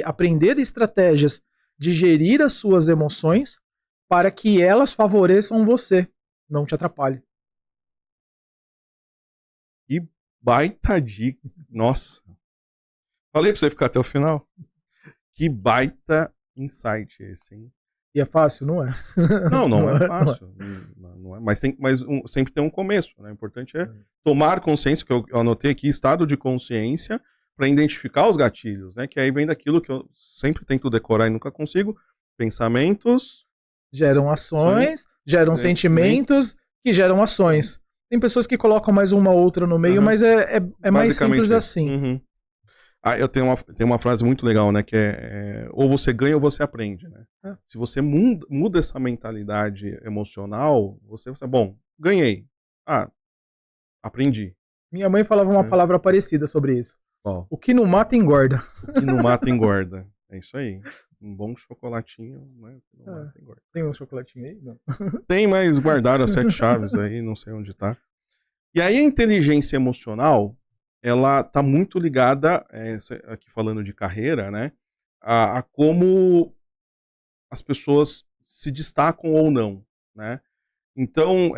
aprender estratégias de gerir as suas emoções para que elas favoreçam você, não te atrapalhem. Que baita dica. Nossa. Falei pra você ficar até o final. Que baita insight esse, hein? E é fácil, não é? Não é fácil. Não é. Mas sempre tem um começo, né? O importante é tomar consciência, que eu anotei aqui, estado de consciência, para identificar os gatilhos, né? Que aí vem daquilo que eu sempre tento decorar e nunca consigo. Pensamentos. Geram ações, geram sentimentos, que geram ações. Tem pessoas que colocam mais uma ou outra no meio, mas é mais simples assim. Eu tenho uma frase muito legal, né? Que ou você ganha ou você aprende, né? Se você muda essa mentalidade emocional, você bom, ganhei. Aprendi. Minha mãe falava uma palavra parecida sobre isso. Oh. O que não mata engorda. O que não mata engorda. É isso aí. Um bom chocolatinho, né? O que não mata engorda. Tem um chocolatinho aí? Não. Tem, mas guardaram as 7 chaves aí, não sei onde tá. E aí a inteligência emocional, ela tá muito ligada, aqui falando de carreira, né, a como as pessoas se destacam ou não, né. Então,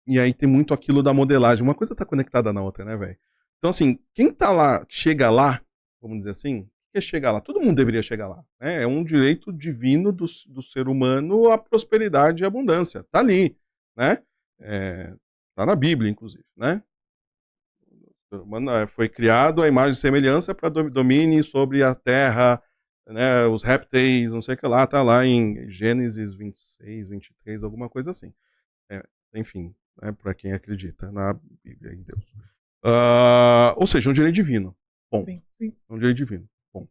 e aí tem muito aquilo da modelagem. Uma coisa tá conectada na outra, né, velho? Então, assim, quem tá lá, chega lá, vamos dizer assim, o que é chegar lá? Todo mundo deveria chegar lá, né? É um direito divino do ser humano a prosperidade e a abundância. Tá ali, né? Tá na Bíblia, inclusive, né? Foi criado a imagem e semelhança para domine sobre a terra, né, os répteis, não sei o que lá, tá lá em Gênesis 26, 23, alguma coisa assim. Enfim, né, para quem acredita na Bíblia, em Deus. Ou seja, um direito divino. Ponto. Sim. Um direito divino. Ponto.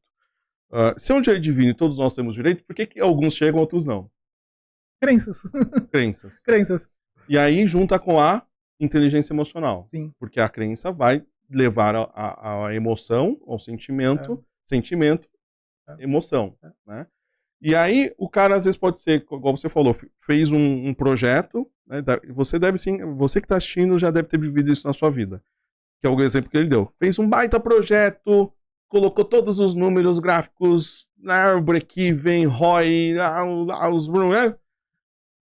Se é um direito divino e todos nós temos direito, por que alguns chegam e outros não? Crenças. E aí junta com a inteligência emocional. Sim. Porque a crença vai levar a emoção, ao sentimento, emoção, né? E aí o cara às vezes pode ser, igual você falou, fez um projeto, né? Você que está assistindo já deve ter vivido isso na sua vida, que é o exemplo que ele deu. Fez um baita projeto, colocou todos os números gráficos, break-even, ROI,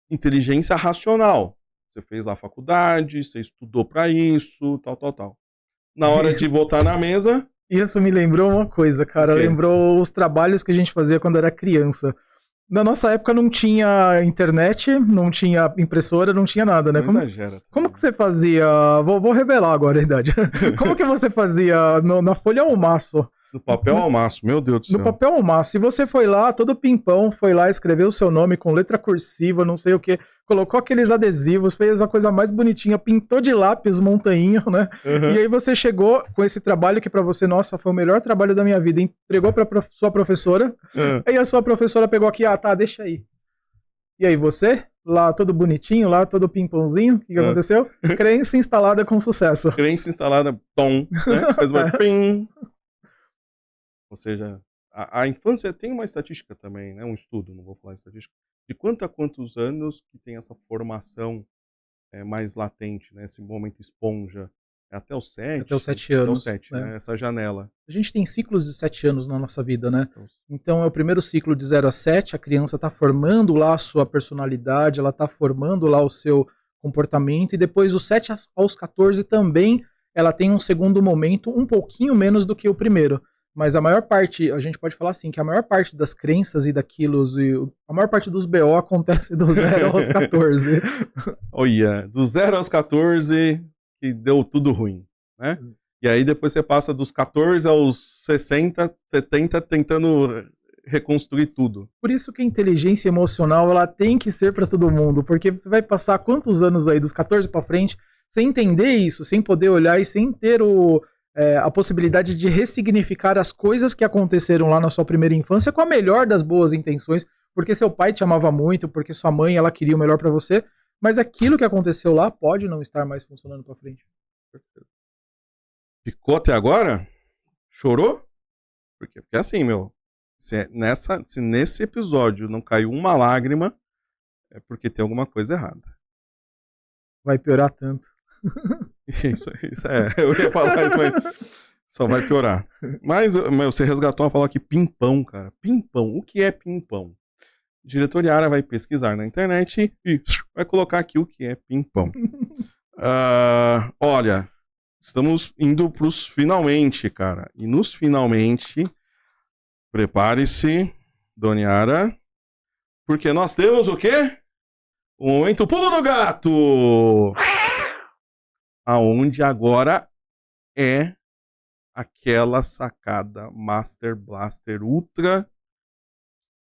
inteligência racional. Você fez lá a faculdade, você estudou para isso, tal. Na hora de botar na mesa... Isso me lembrou uma coisa, cara. Lembrou os trabalhos que a gente fazia quando era criança. Na nossa época não tinha internet, não tinha impressora, não tinha nada, né? Não exagera. Como que você fazia? Vou revelar agora a idade. Como que você fazia na folha ao maço? No papel ao maço, meu Deus do céu. No papel ao maço. E você foi lá, todo pimpão, foi lá, escreveu o seu nome com letra cursiva, não sei o que, colocou aqueles adesivos, fez a coisa mais bonitinha, pintou de lápis montanha, né? Uhum. E aí você chegou com esse trabalho que pra você, nossa, foi o melhor trabalho da minha vida, entregou pra sua professora, aí a sua professora pegou aqui, tá, deixa aí. E aí você, lá todo bonitinho, lá todo pimpãozinho, o que aconteceu? Crença instalada com sucesso. Crença instalada, tom, né? Faz uma pim. Ou seja, a infância tem uma estatística também, né? Um estudo, não vou falar estatística, de a quantos anos que tem essa formação mais latente, né? Esse momento esponja. É até os 7. Até os 7 anos. Até os 7, né? Essa janela. A gente tem ciclos de 7 anos na nossa vida, né? Então é o primeiro ciclo de 0 a 7, a criança está formando lá a sua personalidade, ela está formando lá o seu comportamento, e depois dos 7 aos 14 também ela tem um segundo momento um pouquinho menos do que o primeiro. Mas a maior parte, a gente pode falar assim, que a maior parte das crenças e daquilos, a maior parte dos BO acontece do 0 aos 14. Olha, do 0 aos 14, que deu tudo ruim, né? E aí depois você passa dos 14 aos 60, 70, tentando reconstruir tudo. Por isso que a inteligência emocional, ela tem que ser para todo mundo, porque você vai passar quantos anos aí, dos 14 para frente, sem entender isso, sem poder olhar e sem ter a possibilidade de ressignificar as coisas que aconteceram lá na sua primeira infância com a melhor das boas intenções, porque seu pai te amava muito, porque sua mãe, ela queria o melhor para você, mas aquilo que aconteceu lá pode não estar mais funcionando para frente. Ficou até agora? Chorou? Porque é assim, meu, se nesse episódio não caiu uma lágrima, é porque tem alguma coisa errada. Vai piorar tanto. Isso eu ia falar isso, mas só vai piorar. Mas você resgatou uma palavra aqui, pimpão, cara. Pimpão, o que é pimpão? O diretor Yara vai pesquisar na internet e vai colocar aqui o que é pimpão. Olha, estamos indo pros finalmente, cara. E nos finalmente, prepare-se, Dona Yara, porque nós temos o quê? O momento pulo do gato! Aonde agora é aquela sacada Master Blaster Ultra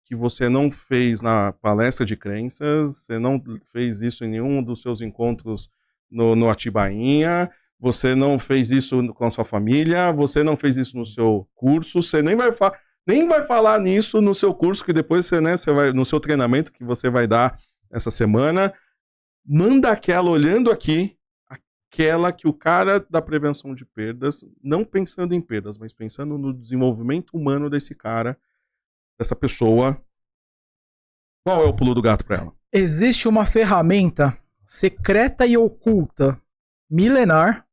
que você não fez na palestra de crenças, você não fez isso em nenhum dos seus encontros no Atibainha, você não fez isso com a sua família, você não fez isso no seu curso, você nem vai falar nisso no seu curso, que depois você vai no seu treinamento que você vai dar essa semana. Manda aquela olhando aqui, aquela que o cara da prevenção de perdas, não pensando em perdas, mas pensando no desenvolvimento humano desse cara, dessa pessoa. Qual é o pulo do gato para ela? Existe uma ferramenta secreta e oculta, milenar,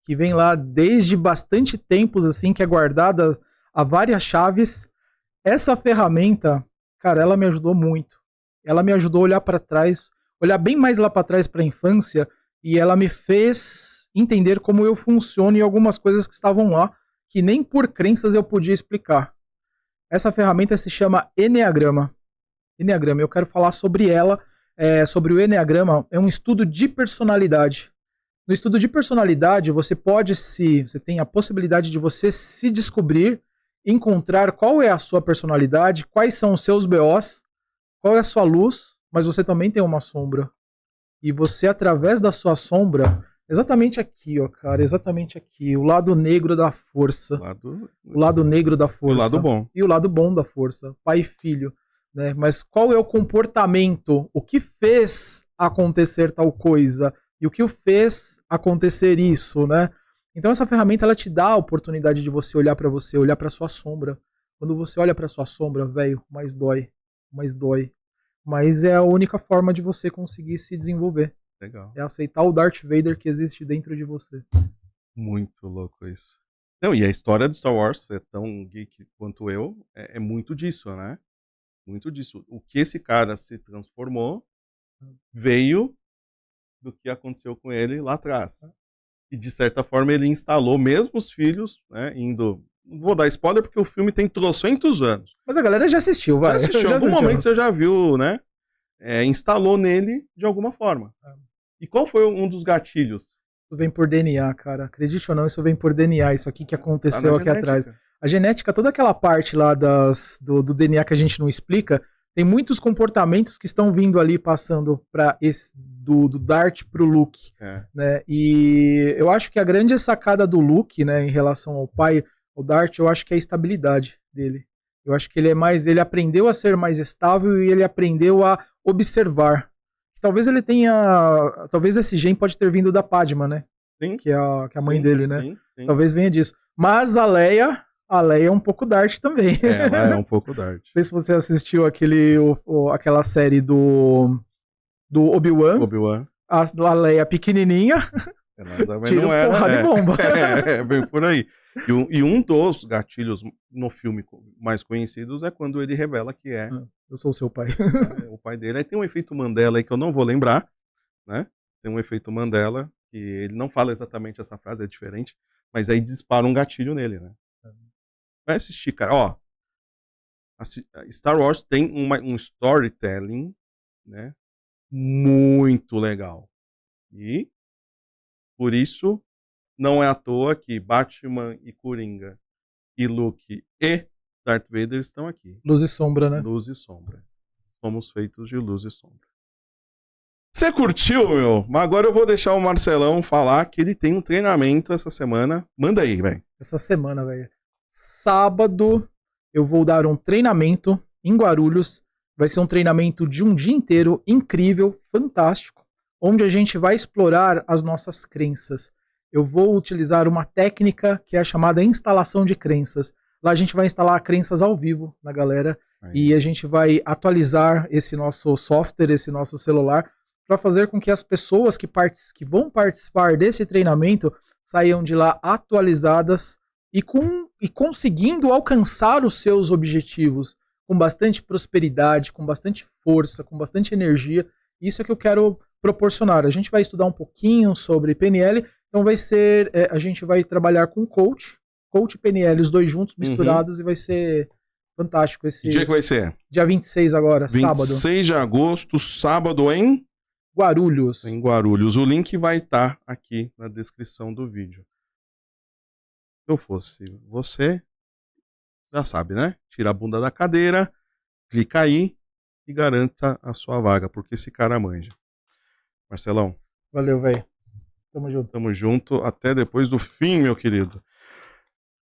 que vem lá desde bastante tempos, assim, que é guardada a várias chaves. Essa ferramenta, cara, ela me ajudou muito. Ela me ajudou a olhar para trás, olhar bem mais lá para trás, para a infância, e ela me fez entender como eu funciono em algumas coisas que estavam lá, que nem por crenças eu podia explicar. Essa ferramenta se chama Eneagrama. Eneagrama, eu quero falar sobre ela, sobre o Eneagrama, é um estudo de personalidade. No estudo de personalidade, você tem a possibilidade de você se descobrir, encontrar qual é a sua personalidade, quais são os seus BOs, qual é a sua luz, mas você também tem uma sombra. E você, através da sua sombra, exatamente aqui, ó, cara, exatamente aqui, o lado negro da força. O lado negro da força. O lado bom. E o lado bom da força, pai e filho. Né? Mas qual é o comportamento? O que fez acontecer tal coisa? E o que o fez acontecer isso, né? Então essa ferramenta, ela te dá a oportunidade de você, olhar para sua sombra. Quando você olha para sua sombra, velho, mais dói. Mas é a única forma de você conseguir se desenvolver. Legal. É aceitar o Darth Vader que existe dentro de você. Muito louco isso. Não, e a história do Star Wars, é tão geek quanto eu, é muito disso, né? Muito disso. O que esse cara se transformou veio do que aconteceu com ele lá atrás. E, de certa forma, ele instalou, mesmo os filhos, né, indo Não vou dar spoiler porque o filme tem trocentos anos. Mas a galera já assistiu, vai. Já assistiu, em algum momento você já viu, né? Instalou nele de alguma forma. E qual foi um dos gatilhos? Isso vem por DNA, cara. Acredite ou não, isso vem por DNA. Isso aqui que aconteceu aqui atrás. A genética, toda aquela parte lá do DNA que a gente não explica, tem muitos comportamentos que estão vindo ali, passando do Dart pro Luke. Né? E eu acho que a grande sacada do Luke, né, em relação ao pai, o Dart, eu acho que é a estabilidade dele. Eu acho que ele aprendeu a ser mais estável e ele aprendeu a observar. Talvez ele tenha, talvez esse gen pode ter vindo da Padma, né? Sim. Que é a mãe dele, né? Sim. Talvez venha disso. Mas a Leia é um pouco Dart também. Ela é um pouco Dart. Não sei se você assistiu aquela série do Obi-Wan. A Leia pequenininha. Ela também tira não era. Porra de bomba. Bem por aí. E um dos gatilhos no filme mais conhecidos é quando ele revela que eu sou o seu pai. O pai dele. Aí tem um efeito Mandela aí que eu não vou lembrar, né? Tem um efeito Mandela que ele não fala exatamente essa frase, é diferente, mas aí dispara um gatilho nele, né? Vai assistir, cara. Ó, Star Wars tem um storytelling, né? Muito legal. E por isso não é à toa que Batman e Coringa e Luke e Darth Vader estão aqui. Luz e sombra, né? Luz e sombra. Somos feitos de luz e sombra. Você curtiu, meu? Mas agora eu vou deixar o Marcelão falar que ele tem um treinamento essa semana. Manda aí, velho. Essa semana, velho. Sábado eu vou dar um treinamento em Guarulhos. Vai ser um treinamento de um dia inteiro, incrível, fantástico, onde a gente vai explorar as nossas crenças. Eu vou utilizar uma técnica que é a chamada instalação de crenças. Lá a gente vai instalar crenças ao vivo na galera e a gente vai atualizar esse nosso software, esse nosso celular, para fazer com que as pessoas que vão participar desse treinamento saiam de lá atualizadas e conseguindo alcançar os seus objetivos com bastante prosperidade, com bastante força, com bastante energia. Isso é que eu quero proporcionar. A gente vai estudar um pouquinho sobre PNL, então a gente vai trabalhar com coach e PNL, os dois juntos, misturados, e vai ser fantástico esse... Que dia que vai ser? Dia 26 agora, 26 sábado. 26 de agosto, sábado em... Guarulhos. Em Guarulhos. O link vai estar aqui na descrição do vídeo. Se eu fosse você, já sabe, né? Tira a bunda da cadeira, clica aí e garanta a sua vaga, porque esse cara manja. Marcelão. Valeu, velho. Tamo junto. Tamo junto. Até depois do fim, meu querido.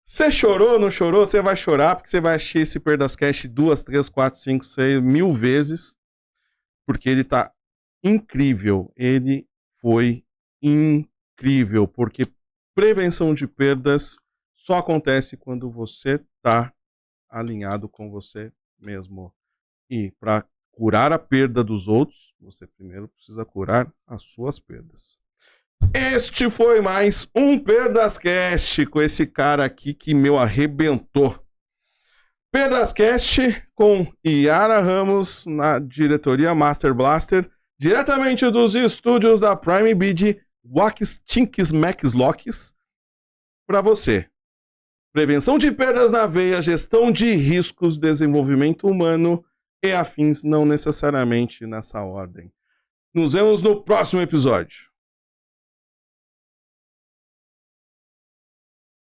Você chorou, não chorou? Você vai chorar, porque você vai assistir esse Perdascast 2, 3, 4, 5, 6 mil vezes, porque ele tá incrível. Ele foi incrível, porque prevenção de perdas só acontece quando você tá alinhado com você mesmo. E para curar a perda dos outros, você primeiro precisa curar as suas perdas. Este foi mais um Perdascast com esse cara aqui que meu arrebentou. Perdascast com Yara Ramos na diretoria Master Blaster, diretamente dos estúdios da Prime Bid, Wax Tinks Max Locks, para você. Prevenção de perdas na veia, gestão de riscos, desenvolvimento humano e afins, não necessariamente nessa ordem. Nos vemos no próximo episódio.